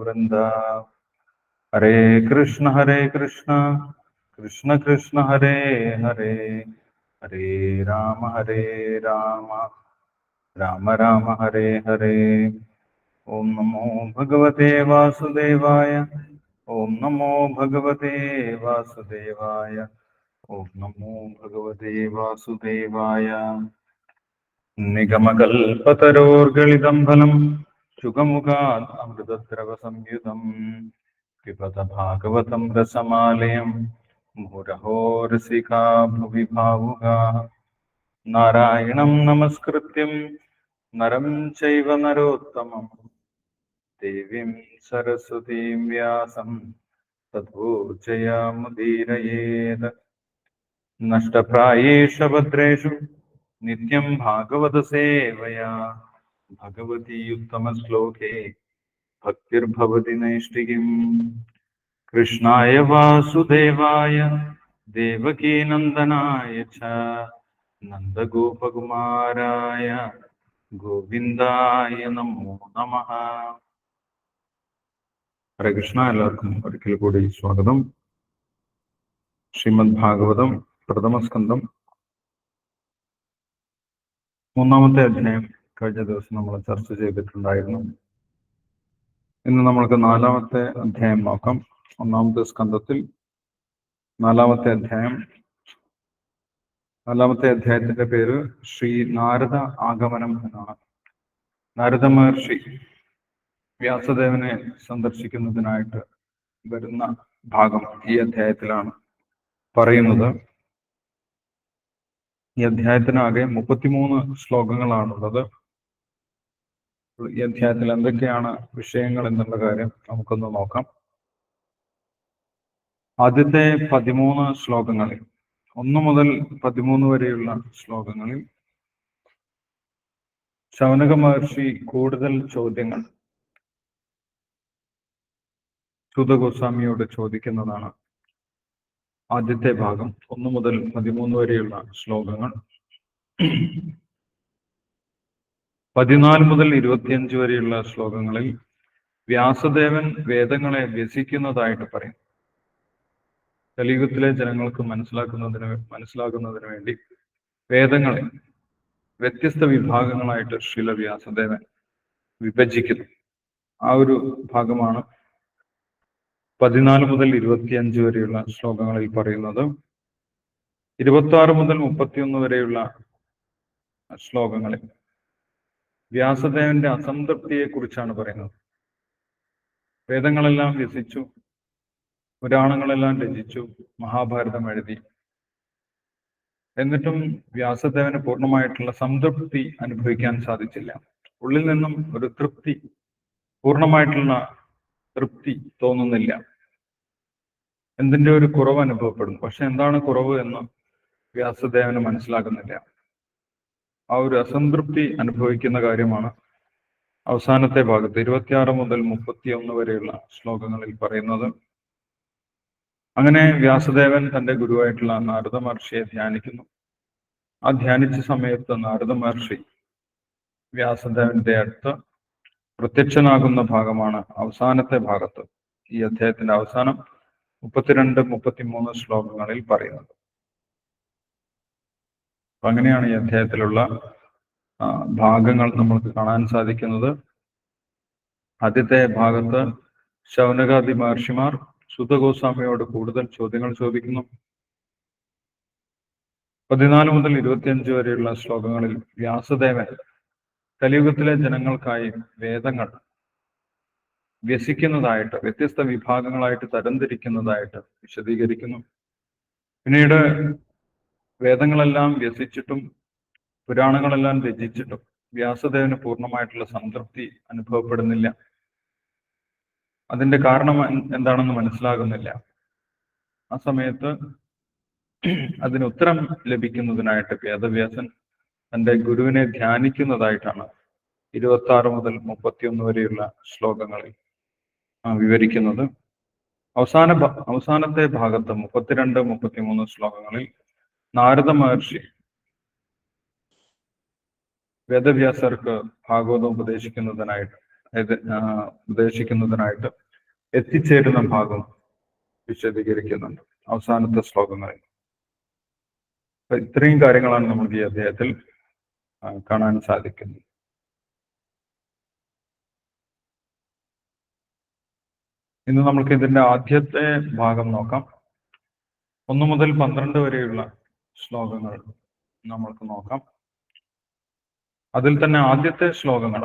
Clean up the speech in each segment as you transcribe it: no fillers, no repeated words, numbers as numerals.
വൃന്ദ. ഹരേ കൃഷ്ണ കൃഷ്ണ കൃഷ്ണ ഹരേ ഹരേ, ഹരേ രാമ രാമ രാമ ഹരേ ഹരേ. ഓം നമോ ഭഗവതേ വാസുദേവായ, ഓം നമോ ഭഗവതേ വാസുദേവായ, ഓം നമോ ഭഗവതേ വാസുദേവായ. നിഗമകൽപതരോർഗളിതം ഫലം ശുഖമുഖാത് അമൃതദ്രവ സംയുതം പിബത ഭാഗവതം രസമാലയം മുഹുരഹോ രസികാ ഭുവി ഭാവുകാഃ. നാരായണം നമസ്കൃത്യം നരം ചൈവ നരോത്തമം ദേവീം സരസ്വതീം വ്യാസം തതോ ജയമുദീരയേത്. നഷ്ടപ്രായേഷു ഭദ്രേഷു നിത്യം ഭാഗവത സേവയാ ഭഗവതി ഉത്തമ ശ്ലോകേ ഭക്തിർഭവതി നൈഷ്ഠികീം. കൃഷ്ണായ വാസുദേവായ ദേവകീനന്ദനായ ച നന്ദഗോപകുമാരായ ഗോവിന്ദായ നമോ നമഃ. ഹരേ കൃഷ്ണ. എല്ലാവർക്കും ഒരിക്കൽ കൂടി സ്വാഗതം. ശ്രീമദ് ഭാഗവതം പ്രഥമസ്കന്ധം 3-ാമത്തെ അധ്യായം കഴിഞ്ഞ ദിവസം നമ്മൾ ചർച്ച ചെയ്തിട്ടുണ്ടായിരുന്നു. ഇന്ന് നമ്മൾക്ക് 4-ാമത്തെ അധ്യായം നോക്കാം. 1-ാമത്തെ സ്കന്ധത്തിൽ 4-ാമത്തെ അധ്യായം. 4-ാമത്തെ അധ്യായത്തിന്റെ പേര് ശ്രീ നാരദ ആഗമനം എന്നാണ്. നാരദ മഹർഷി വ്യാസദേവനെ സന്ദർശിക്കുന്നതിനായിട്ട് വരുന്ന ഭാഗം ഈ അധ്യായത്തിലാണ് പറയുന്നത്. ഈ അധ്യായത്തിനാകെ 33 ശ്ലോകങ്ങളാണുള്ളത്. ഈ അധ്യായത്തിൽ എന്തൊക്കെയാണ് വിഷയങ്ങൾ എന്നുള്ള കാര്യം നമുക്കൊന്ന് നോക്കാം. ആദ്യത്തെ 13 ശ്ലോകങ്ങളിൽ 1 മുതൽ 13 വരെയുള്ള ശ്ലോകങ്ങളിൽ ശൗനക മഹർഷി കൂടുതൽ ചോദ്യങ്ങൾ സൂത ഗോസ്വാമിയോട് ചോദിക്കുന്നതാണ് ആദ്യത്തെ ഭാഗം. 1 മുതൽ 13 വരെയുള്ള ശ്ലോകങ്ങൾ. 14 മുതൽ 25 വരെയുള്ള ശ്ലോകങ്ങളിൽ വ്യാസദേവൻ വേദങ്ങളെ വ്യസിക്കുന്നതായിട്ട് പറയും. കലിയുഗത്തിലെ ജനങ്ങൾക്ക് മനസ്സിലാകുന്നതിന് വേണ്ടി വേദങ്ങളെ വ്യത്യസ്ത വിഭാഗങ്ങളായിട്ട് ശ്രീല വ്യാസദേവൻ വിഭജിക്കുന്നു. ആ ഒരു ഭാഗമാണ് 14 മുതൽ 25 വരെയുള്ള ശ്ലോകങ്ങളിൽ പറയുന്നത്. 26 മുതൽ 31 വരെയുള്ള ശ്ലോകങ്ങളിൽ വ്യാസദേവന്റെ അസംതൃപ്തിയെ കുറിച്ചാണ് പറയുന്നത്. വേദങ്ങളെല്ലാം വ്യസിച്ചു, പുരാണങ്ങളെല്ലാം രചിച്ചു, മഹാഭാരതം എഴുതി. എന്നിട്ടും വ്യാസദേവന് പൂർണ്ണമായിട്ടുള്ള സംതൃപ്തി അനുഭവിക്കാൻ സാധിച്ചില്ല. ഉള്ളിൽ നിന്നും ഒരു തൃപ്തി, പൂർണ്ണമായിട്ടുള്ള തൃപ്തി തോന്നുന്നില്ല. എന്തിന്റെ ഒരു കുറവ് അനുഭവപ്പെടുന്നു. പക്ഷെ എന്താണ് കുറവ് എന്ന് വ്യാസദേവന് മനസ്സിലാകുന്നില്ല. ആ ഒരു അസംതൃപ്തി അനുഭവിക്കുന്ന കാര്യമാണ് അവസാനത്തെ ഭാഗത്ത് 26 മുതൽ 31 വരെയുള്ള ശ്ലോകങ്ങളിൽ പറയുന്നത്. അങ്ങനെ വ്യാസദേവൻ തന്റെ ഗുരുവായിട്ടുള്ള നാരദ മഹർഷിയെ ധ്യാനിക്കുന്നു. ആ ധ്യാനിച്ച സമയത്ത് നാരദ മഹർഷി വ്യാസദേവന്റെ അടുത്ത് പ്രത്യക്ഷനാകുന്ന ഭാഗമാണ് അവസാനത്തെ ഭാഗത്ത്. ഈ അധ്യായത്തിന്റെ അവസാനം 32-33 ശ്ലോകങ്ങളിൽ പറയുന്നത്. അപ്പൊ അങ്ങനെയാണ് ഈ അധ്യായത്തിലുള്ള ഭാഗങ്ങൾ നമ്മൾക്ക് കാണാൻ സാധിക്കുന്നത്. ആദ്യത്തെ ഭാഗത്ത് ശൗനകാദി മഹർഷിമാർ സൂത ഗോസ്വാമിയോട് കൂടുതൽ ചോദ്യങ്ങൾ ചോദിക്കുന്നു. 14 മുതൽ 25 വരെയുള്ള ശ്ലോകങ്ങളിൽ വ്യാസദേവൻ കലിയുഗത്തിലെ ജനങ്ങൾക്കായി വേദങ്ങൾ വ്യസിക്കുന്നതായിട്ട്, വ്യത്യസ്ത വിഭാഗങ്ങളായിട്ട് തരംതിരിക്കുന്നതായിട്ട് വിശദീകരിക്കുന്നു. പിന്നീട് വേദങ്ങളെല്ലാം വ്യസിച്ചിട്ടും പുരാണങ്ങളെല്ലാം രചിച്ചിട്ടും വ്യാസദേവന് പൂർണ്ണമായിട്ടുള്ള സംതൃപ്തി അനുഭവപ്പെടുന്നില്ല. അതിന്റെ കാരണം എന്താണെന്ന് മനസ്സിലാകുന്നില്ല. ആ സമയത്ത് അതിന് ഉത്തരം ലഭിക്കുന്നതിനായിട്ട് വേദവ്യാസൻ തന്റെ ഗുരുവിനെ ധ്യാനിക്കുന്നതായിട്ടാണ് 26 മുതൽ 31 വരെയുള്ള ശ്ലോകങ്ങളിൽ വിവരിക്കുന്നത്. അവസാനത്തെ ഭാഗത്ത് 32-33 ശ്ലോകങ്ങളിൽ നാരദ മഹർഷി വേദവ്യാസർക്ക് ഭാഗവതം ഉപദേശിക്കുന്നതിനായിട്ട് ഉപദേശിക്കുന്നതിനായിട്ട് എത്തിച്ചേരുന്ന ഭാഗം വിശദീകരിക്കുന്നുണ്ട് അവസാനത്തെ ശ്ലോകങ്ങളിൽ. ഇത്രയും കാര്യങ്ങളാണ് നമുക്ക് ഈ അധ്യായത്തിൽ കാണാൻ സാധിക്കുന്നത്. ഇന്ന് നമുക്ക് ഇതിന്റെ ആദ്യത്തെ ഭാഗം നോക്കാം. 1 മുതൽ 12 വരെയുള്ള ശ്ലോകങ്ങൾ നമ്മൾക്ക് നോക്കാം. അതിൽ തന്നെ ആദ്യത്തെ ശ്ലോകങ്ങൾ,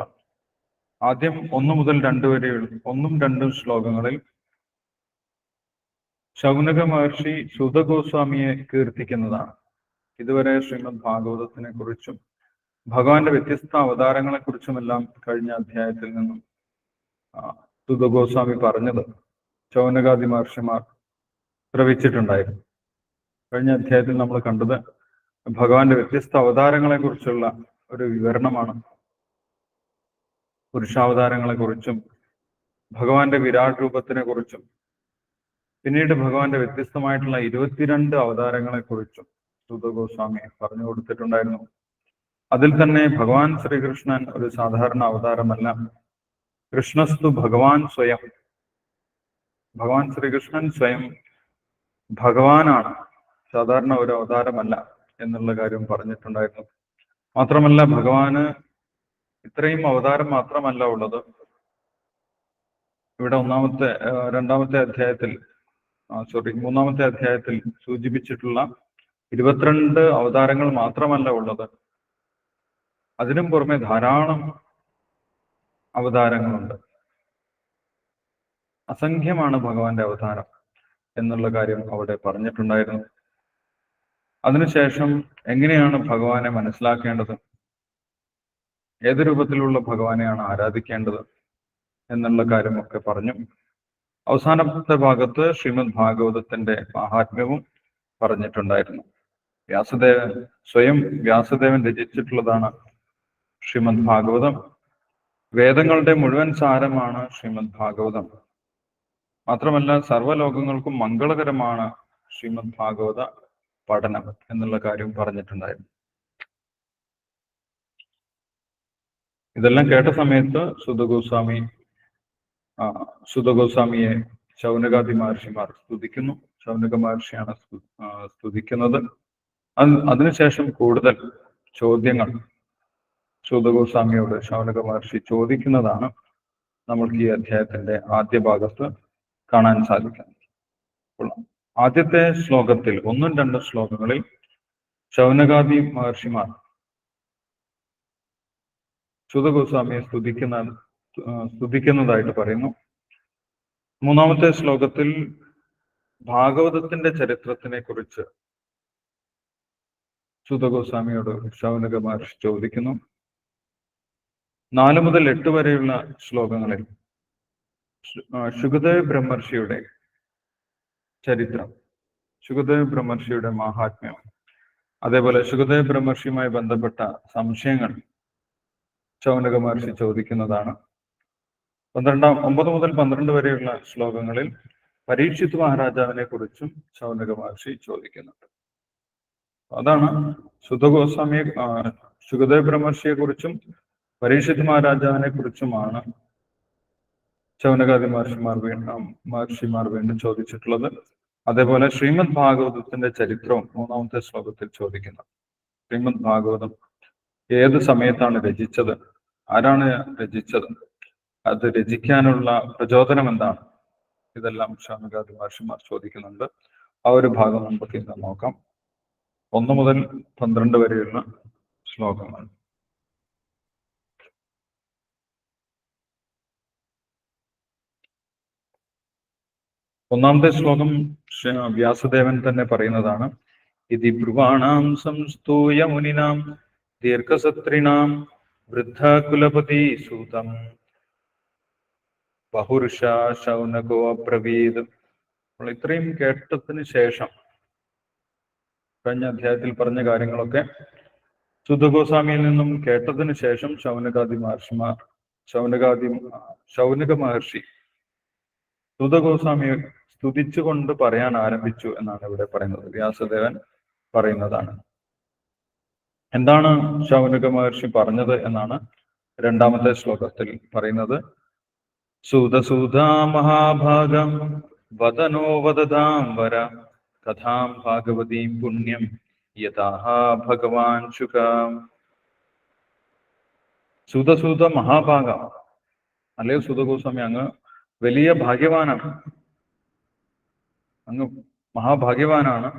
ആദ്യം 1 മുതൽ 2 വരെയുള്ള 1ഉം 2ഉം ശ്ലോകങ്ങളിൽ ശൗനക മഹർഷി സുതഗോസ്വാമിയെ കീർത്തിക്കുന്നതാണ്. ഇതുവരെ ശ്രീമദ് ഭാഗവതത്തിനെ കുറിച്ചും ഭഗവാന്റെ വ്യത്യസ്ത അവതാരങ്ങളെ കുറിച്ചുമെല്ലാം കഴിഞ്ഞ അധ്യായത്തിൽ നിന്നും സുതഗോസ്വാമി പറഞ്ഞത് ശൗനകാദി മഹർഷിമാർ ശ്രവിച്ചിട്ടുണ്ടായിരുന്നു. കഴിഞ്ഞ അധ്യായത്തിൽ നമ്മൾ കണ്ടത് ഭഗവാന്റെ വ്യത്യസ്ത അവതാരങ്ങളെ കുറിച്ചുള്ള ഒരു വിവരണമാണ്. പുരുഷാവതാരങ്ങളെ കുറിച്ചും ഭഗവാന്റെ വിരാട് രൂപത്തിനെ കുറിച്ചും പിന്നീട് ഭഗവാന്റെ വ്യത്യസ്തമായിട്ടുള്ള 22 അവതാരങ്ങളെ കുറിച്ചും സുതഗോസ്വാമി പറഞ്ഞു കൊടുത്തിട്ടുണ്ടായിരുന്നു. അതിൽ തന്നെ ഭഗവാൻ ശ്രീകൃഷ്ണൻ ഒരു സാധാരണ അവതാരമല്ല, കൃഷ്ണസ്തു ഭഗവാൻ സ്വയം. ഭഗവാൻ ശ്രീകൃഷ്ണൻ സ്വയം ഭഗവാനാണ്, സാധാരണ ഒരു അവതാരമല്ല എന്നുള്ള കാര്യം പറഞ്ഞിട്ടുണ്ടായിരുന്നു. മാത്രമല്ല ഭഗവാന് ഇത്രയും അവതാരം മാത്രമല്ല ഉള്ളത്. ഇവിടെ മൂന്നാമത്തെ അധ്യായത്തിൽ സൂചിപ്പിച്ചിട്ടുള്ള 22 അവതാരങ്ങൾ മാത്രമല്ല ഉള്ളത്. അതിനും പുറമെ ധാരാളം അവതാരങ്ങളുണ്ട്. അസംഖ്യമാണ് ഭഗവാന്റെ അവതാരം എന്നുള്ള കാര്യം അവിടെ പറഞ്ഞിട്ടുണ്ടായിരുന്നു. അതിനുശേഷം എങ്ങനെയാണ് ഭഗവാനെ മനസ്സിലാക്കേണ്ടത്, ഏത് രൂപത്തിലുള്ള ഭഗവാനെയാണ് ആരാധിക്കേണ്ടത് എന്നുള്ള കാര്യമൊക്കെ പറഞ്ഞു. അവസാനത്തെ ഭാഗത്ത് ശ്രീമദ് ഭാഗവതത്തിന്റെ മാഹാത്മ്യവും പറഞ്ഞിട്ടുണ്ടായിരുന്നു. സ്വയം വ്യാസദേവൻ രചിച്ചിട്ടുള്ളതാണ് ശ്രീമദ് ഭാഗവതം. വേദങ്ങളുടെ മുഴുവൻ സാരമാണ് ശ്രീമദ് ഭാഗവതം. മാത്രമല്ല സർവ്വലോകങ്ങൾക്കും മംഗളകരമാണ് ശ്രീമദ് ഭാഗവത പഠനം എന്നുള്ള കാര്യം പറഞ്ഞിട്ടുണ്ടായിരുന്നു. ഇതെല്ലാം കേട്ട സമയത്ത് സുതഗോസ്വാമിയെ ശൗനകാദി മഹർഷിമാർ സ്തുതിക്കുന്നു. ശൗനക മഹർഷിയാണ് സ്തുതിക്കുന്നത്. അതിനുശേഷം കൂടുതൽ ചോദ്യങ്ങൾ സുതഗോസ്വാമിയോട് ശൗനക മഹർഷി ചോദിക്കുന്നതാണ് നമ്മൾക്ക് ഈ അധ്യായത്തിന്റെ ആദ്യ ഭാഗത്ത് കാണാൻ സാധിക്കുന്നത്. ആദ്യത്തെ ശ്ലോകത്തിൽ 1ഉം 2ഉം ശ്ലോകങ്ങളിൽ ശൗനകാദി മഹർഷിമാർ സുതഗോസ്വാമിയെ സ്തുതിക്കുന്നതായിട്ട് പറയുന്നു. മൂന്നാമത്തെ ശ്ലോകത്തിൽ ഭാഗവതത്തിന്റെ ചരിത്രത്തിനെ കുറിച്ച് സുതഗോസ്വാമിയോട് ശൗനക മഹർഷി ചോദിക്കുന്നു. 4 മുതൽ 8 വരെയുള്ള ശ്ലോകങ്ങളിൽ ശുകദേവ് ബ്രഹ്മർഷിയുടെ ചരിത്രം, ശുകദേവ് ബ്രഹ്മർഷിയുടെ മാഹാത്മ്യം, അതേപോലെ ശുകദേവ് ബ്രഹ്മർഷിയുമായി ബന്ധപ്പെട്ട സംശയങ്ങൾ ശൗനക മഹർഷി ചോദിക്കുന്നതാണ്. 9 മുതൽ 12 വരെയുള്ള ശ്ലോകങ്ങളിൽ പരീക്ഷിത് മഹാരാജാവിനെ കുറിച്ചും ശൗനക മഹർഷി ചോദിക്കുന്നുണ്ട്. അതാണ് ശുകദേവ് ബ്രഹ്മർഷിയെ കുറിച്ചും പരീക്ഷിത് മഹാരാജാവിനെ കുറിച്ചുമാണ് ശൗനകാദി മഹർഷിമാർ വീണ്ടും ചോദിച്ചിട്ടുള്ളത്. അതേപോലെ ശ്രീമദ് ഭാഗവതത്തിന്റെ ചരിത്രവും 3ാമത്തെ ശ്ലോകത്തിൽ ചോദിക്കുന്നു. ശ്രീമദ് ഭാഗവതം ഏത് സമയത്താണ് രചിച്ചത്, ആരാണ് രചിച്ചത്, അത് രചിക്കാനുള്ള പ്രചോദനം എന്താണ്, ഇതെല്ലാം ശൗനകാദി മഹർഷിമാർ ചോദിക്കുന്നുണ്ട്. ആ ഒരു ഭാഗം നമുക്ക് ഇന്ന് നോക്കാം. 1 മുതൽ 12 വരെയുള്ള ശ്ലോകങ്ങൾ. ഒന്നാമത്തെ ശ്ലോകം വ്യാസദേവൻ തന്നെ പറയുന്നതാണ്. ഇതി ബ്രുവാണാം സംസ്തൂയ മുനിനാം ദീർഘസത്രിണാം വൃദ്ധകുലപതി സൂതം ബഹുർഷ ശൗനകോ അബ്രവീത്. ഇത്രയും കേട്ടതിന് ശേഷം കഴിഞ്ഞ അധ്യായത്തിൽ പറഞ്ഞ കാര്യങ്ങളൊക്കെ സുതഗോസ്വാമിയിൽ നിന്നും കേട്ടതിന് ശേഷം ശൗനക മഹർഷി സുതഗോസ്വാമിയെ സ്തുതിച്ചുകൊണ്ട് പറയാൻ ആരംഭിച്ചു എന്നാണ് ഇവിടെ പറയുന്നത്. വ്യാസദേവൻ പറയുന്നതാണ്. എന്താണ് ശൗനക മഹർഷി പറഞ്ഞത് എന്നാണ് 2ാമത്തെ ശ്ലോകത്തിൽ പറയുന്നത്. സൂതസൂതാ മഹാഭാഗം വദനോ വദതാം വര കഥാം ഭാഗവതീം പുണ്യം യഥാഹ ഭഗവാൻ ശുക. സൂതസൂത മഹാഭാഗ, അല്ലേ സൂതഗോസ്വാമി, അങ്ങ് വലിയ ഭാഗ്യവാനാണ്, അങ്ങ് മഹാഭാഗ്യവാനാണ്.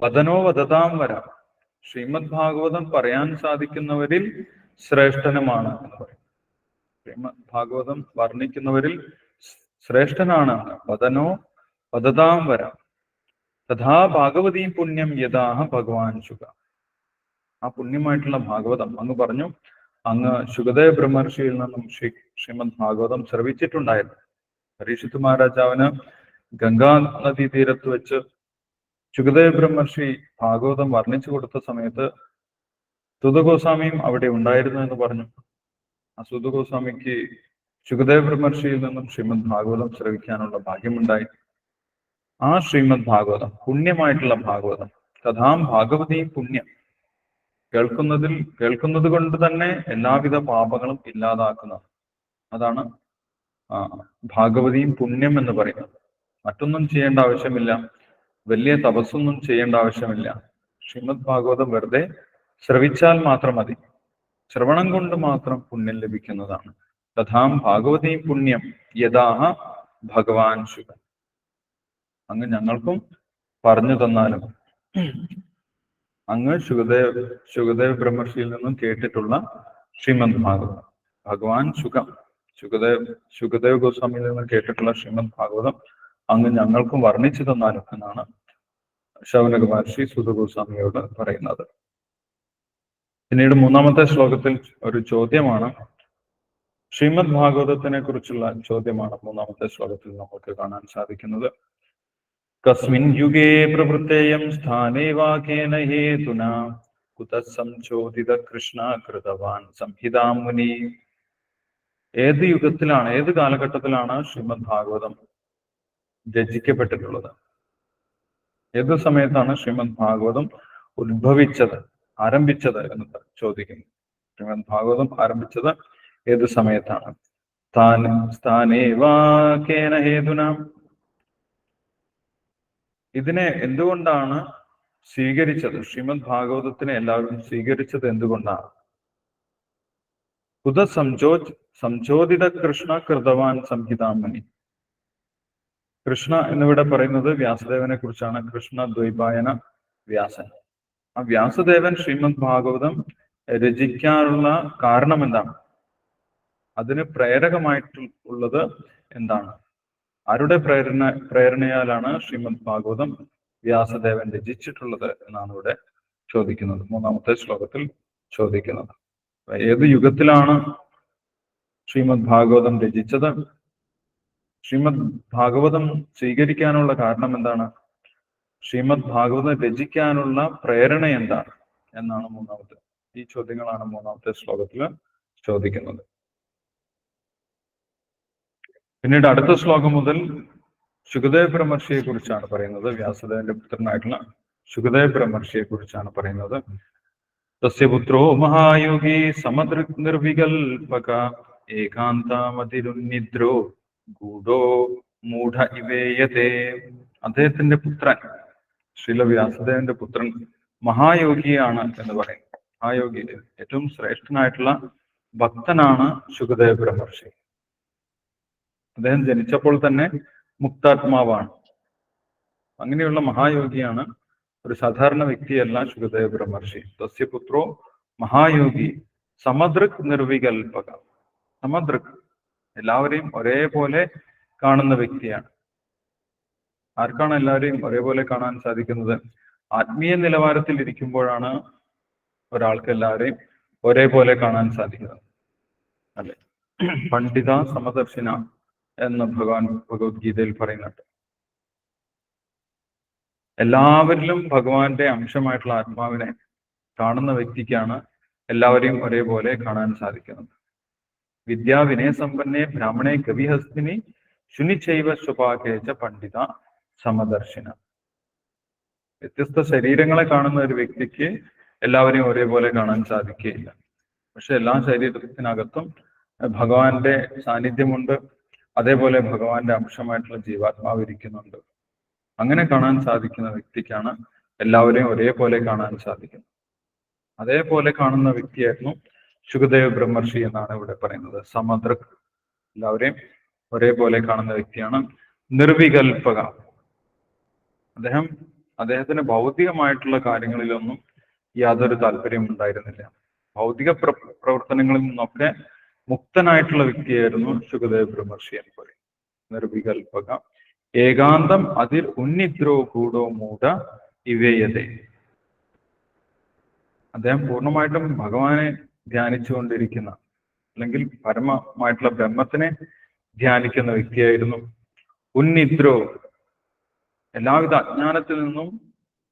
വദനോ വദതാം വര, ശ്രീമദ് ഭാഗവതം പറയാൻ സാധിക്കുന്നവരിൽ ശ്രേഷ്ഠനുമാണ് എന്ന് പറയും. ശ്രീമദ് ഭാഗവതം വർണ്ണിക്കുന്നവരിൽ ശ്രേഷ്ഠനാണ്. വദനോ വദതാം വര തഥാ ഭാഗവതീ പുണ്യം യഥാഹ ഭഗവാൻ ശുക. ആ പുണ്യമായിട്ടുള്ള ഭാഗവതം അങ്ങ് പറഞ്ഞു, അങ്ങ് ശുകദേവ് ബ്രഹ്മർഷിയിൽ നിന്നും ശ്രീമദ് ഭാഗവതം ശ്രവിച്ചിട്ടുണ്ടായിരുന്നു. പരീക്ഷിത് മഹാരാജാവിന് ഗംഗാ നദീ തീരത്ത് വെച്ച് ശുകദേവ് ബ്രഹ്മർഷി ഭാഗവതം വർണ്ണിച്ചു കൊടുത്ത സമയത്ത് സൂതഗോസ്വാമിയും അവിടെ ഉണ്ടായിരുന്നു എന്ന് പറഞ്ഞു. ആ സൂതഗോസ്വാമിക്ക് ശുകദേവ് ബ്രഹ്മർഷിയിൽ നിന്നും ശ്രീമദ് ഭാഗവതം ശ്രവിക്കാനുള്ള ഭാഗ്യമുണ്ടായി. ആ ശ്രീമദ് ഭാഗവതം പുണ്യമായിട്ടുള്ള ഭാഗവതം, കഥാം ഭാഗവതീ പുണ്യം, കേൾക്കുന്നത് കൊണ്ട് തന്നെ എല്ലാവിധ പാപങ്ങളും ഇല്ലാതാക്കുന്നത്. അതാണ് ഭാഗവതീം പുണ്യം എന്ന് പറയുന്നത്. മറ്റൊന്നും ചെയ്യേണ്ട ആവശ്യമില്ല, വലിയ തപസ്സൊന്നും ചെയ്യേണ്ട ആവശ്യമില്ല. ശ്രീമദ് ഭാഗവതം വെറുതെ ശ്രവിച്ചാൽ മാത്രം മതി, ശ്രവണം കൊണ്ട് മാത്രം പുണ്യം ലഭിക്കുന്നതാണ്. കഥാം ഭാഗവതീ പുണ്യം യഥാഹ ഭഗവാൻ ശുക. അങ്ങ് ഞങ്ങൾക്കും പറഞ്ഞു തന്നാലും, അങ്ങ് ശുകദേവ് ബ്രഹ്മർഷിയിൽ നിന്നും കേട്ടിട്ടുള്ള ശ്രീമദ് ഭാഗവതം, ഭഗവാൻ ശുകം, ശുകദേവ് ഗോസ്വാമിയിൽ നിന്നും കേട്ടിട്ടുള്ള ശ്രീമദ് ഭാഗവതം അങ്ങ് ഞങ്ങൾക്കും വർണ്ണിച്ചു തന്നാലും എന്നാണ് ശൗനക മഹർഷി സൂത ഗോസ്വാമിയോട് പറയുന്നത്. പിന്നീട് മൂന്നാമത്തെ ശ്ലോകത്തിൽ ഒരു ചോദ്യമാണ്, ശ്രീമദ് ഭാഗവതത്തിനെ കുറിച്ചുള്ള ചോദ്യമാണ് മൂന്നാമത്തെ ശ്ലോകത്തിൽ നമുക്ക് കാണാൻ സാധിക്കുന്നത്. കസ്മിൻ യുഗേ പ്രവൃത്തേയം സ്ഥാനേ വാകേന ഹേതുന കുതഃ സംചോദിത കൃഷ്ണ കൃതവാൻ സംഹിതാം മുനി. ഏത് യുഗത്തിലാണ്, ഏത് കാലഘട്ടത്തിലാണ് ശ്രീമദ് ഭാഗവതം രചിക്കപ്പെട്ടിട്ടുള്ളത്? ഏത് സമയത്താണ് ശ്രീമദ് ഭാഗവതം ഉത്ഭവിച്ചത്, ആരംഭിച്ചത് എന്ന് ചോദിക്കുന്നു. ശ്രീമദ് ഭാഗവതം ആരംഭിച്ചത് ഏത് സമയത്താണ്? സ്ഥാനേ വാകേന ഹേതുന, ഇതിനെ എന്തുകൊണ്ടാണ് സ്വീകരിച്ചത്? ശ്രീമദ് ഭാഗവതത്തിനെ എല്ലാവരും സ്വീകരിച്ചത് എന്തുകൊണ്ടാണ്? കുതഃ സംചോദിത കൃഷ്ണ കൃതവാൻ സംഹിതാമണി. കൃഷ്ണ എന്നിവിടെ പറയുന്നത് വ്യാസദേവനെ കുറിച്ചാണ്. കൃഷ്ണ ദ്വൈപായന വ്യാസൻ. ആ വ്യാസദേവൻ ശ്രീമദ് ഭാഗവതം രചിക്കാനുള്ള കാരണം എന്താണ്? അതിന് പ്രേരകമായിട്ടുള്ളത് എന്താണ്? ആരുടെ പ്രേരണയാലാണ് ശ്രീമദ് ഭാഗവതം വ്യാസദേവൻ രചിച്ചിട്ടുള്ളത് എന്നാണ് ഇവിടെ ചോദിക്കുന്നത്, മൂന്നാമത്തെ ശ്ലോകത്തിൽ ചോദിക്കുന്നത്. ഏത് യുഗത്തിലാണ് ശ്രീമദ് ഭാഗവതം രചിച്ചത്? ശ്രീമദ് ഭാഗവതം സ്വീകരിക്കാനുള്ള കാരണം എന്താണ്? ശ്രീമദ് ഭാഗവതം രചിക്കാനുള്ള പ്രേരണ എന്താണ് എന്നാണ് ഈ ചോദ്യങ്ങളാണ് മൂന്നാമത്തെ ശ്ലോകത്തിൽ ചോദിക്കുന്നത്. പിന്നീട് അടുത്ത ശ്ലോകം മുതൽ ശുകദേവ് ബ്രഹ്മർഷിയെ കുറിച്ചാണ് പറയുന്നത്. വ്യാസദേവന്റെ പുത്രനായിട്ടുള്ള ശുകദേവ് ബ്രഹ്മർഷിയെ കുറിച്ചാണ് പറയുന്നത്. തസ്യ പുത്രോ മഹായോഗി സമദൃക് നിർവികൽപക ഏകാന്തമതിരുന്നിദ്രോ ഗൂഢോ മൂഢ ഇവേയതേ. അദ്ദേഹത്തിന്റെ പുത്രൻ, ശ്രീല വ്യാസദേവന്റെ പുത്രൻ മഹായോഗിയാണ് എന്ന് പറയും. മഹായോഗി, ഏറ്റവും ശ്രേഷ്ഠനായിട്ടുള്ള ഭക്തനാണ് ശുകദേവ് ബ്രഹ്മർഷി. അദ്ദേഹം ജനിച്ചപ്പോൾ തന്നെ മുക്താത്മാവാണ്. അങ്ങനെയുള്ള മഹായോഗിയാണ്, ഒരു സാധാരണ വ്യക്തിയല്ല ശുകദേവ് ബ്രഹ്മർഷി. തസ്യ പുത്രോ മഹായോഗി സമദൃക് നിർവികൽപക. സമദൃക്, എല്ലാവരെയും ഒരേപോലെ കാണുന്ന വ്യക്തിയാണ്. ആർക്കാണ് എല്ലാവരെയും ഒരേപോലെ കാണാൻ സാധിക്കുന്നത്? ആത്മീയ നിലവാരത്തിൽ ഇരിക്കുമ്പോഴാണ് ഒരാൾക്ക് എല്ലാവരെയും ഒരേപോലെ കാണാൻ സാധിക്കുന്നത്, അല്ലെ? പണ്ഡിത സമദർശിന എന്ന് ഭഗവത്ഗീതയിൽ പറയുന്നുണ്ട്. എല്ലാവരിലും ഭഗവാന്റെ അംശമായിട്ടുള്ള ആത്മാവിനെ കാണുന്ന വ്യക്തിക്കാണ് എല്ലാവരെയും ഒരേപോലെ കാണാൻ സാധിക്കുന്നത്. വിദ്യാവിനയസമ്പന്നേ ബ്രാഹ്മണേ കവിഹസ്തിനി ശുനിചൈവ സ്വപാകേച പണ്ഡിത സമദർശിന. വ്യത്യസ്ത ശരീരങ്ങളെ കാണുന്ന ഒരു വ്യക്തിക്ക് എല്ലാവരെയും ഒരേപോലെ കാണാൻ സാധിക്കുകയില്ല. പക്ഷെ എല്ലാ ശരീരത്തിനകത്തും ഭഗവാന്റെ സാന്നിധ്യമുണ്ട്. അതേപോലെ ഭഗവാന്റെ അംശമായിട്ടുള്ള ജീവാത്മാവ് ഇരിക്കുന്നുണ്ട്. അങ്ങനെ കാണാൻ സാധിക്കുന്ന വ്യക്തിക്കാണ് എല്ലാവരെയും ഒരേപോലെ കാണാൻ സാധിക്കുന്നത്. അതേപോലെ കാണുന്ന വ്യക്തിയായിരുന്നു ശുകദേവ് ബ്രഹ്മർഷി എന്നാണ് ഇവിടെ പറയുന്നത്. സമദ്രക്, എല്ലാവരെയും ഒരേപോലെ കാണുന്ന വ്യക്തിയാണ്. നിർവികൽപക, അദ്ദേഹത്തിന് ഭൗതികമായിട്ടുള്ള കാര്യങ്ങളിലൊന്നും യാതൊരു താല്പര്യവും ഉണ്ടായിരുന്നില്ല. ഭൗതിക പ്രവർത്തനങ്ങളിൽ നിന്നൊക്കെ മുക്തനായിട്ടുള്ള വ്യക്തിയായിരുന്നു ശുകദേവ് ബ്രഹ്മർഷി എന്ന് പറയും. നിർവികൽപക ഏകാന്തം അതിൽ ഉന്നിദ്രോ കൂടോ മൂഢ ഇവയതേ. അദ്ദേഹം പൂർണ്ണമായിട്ടും ഭഗവാനെ ധ്യാനിച്ചുകൊണ്ടിരിക്കുന്ന, അല്ലെങ്കിൽ പരമമായിട്ടുള്ള ബ്രഹ്മത്തിനെ ധ്യാനിക്കുന്ന വ്യക്തിയായിരുന്നു. ഉന്നിദ്രോ, എല്ലാവിധ അജ്ഞാനത്തിൽ നിന്നും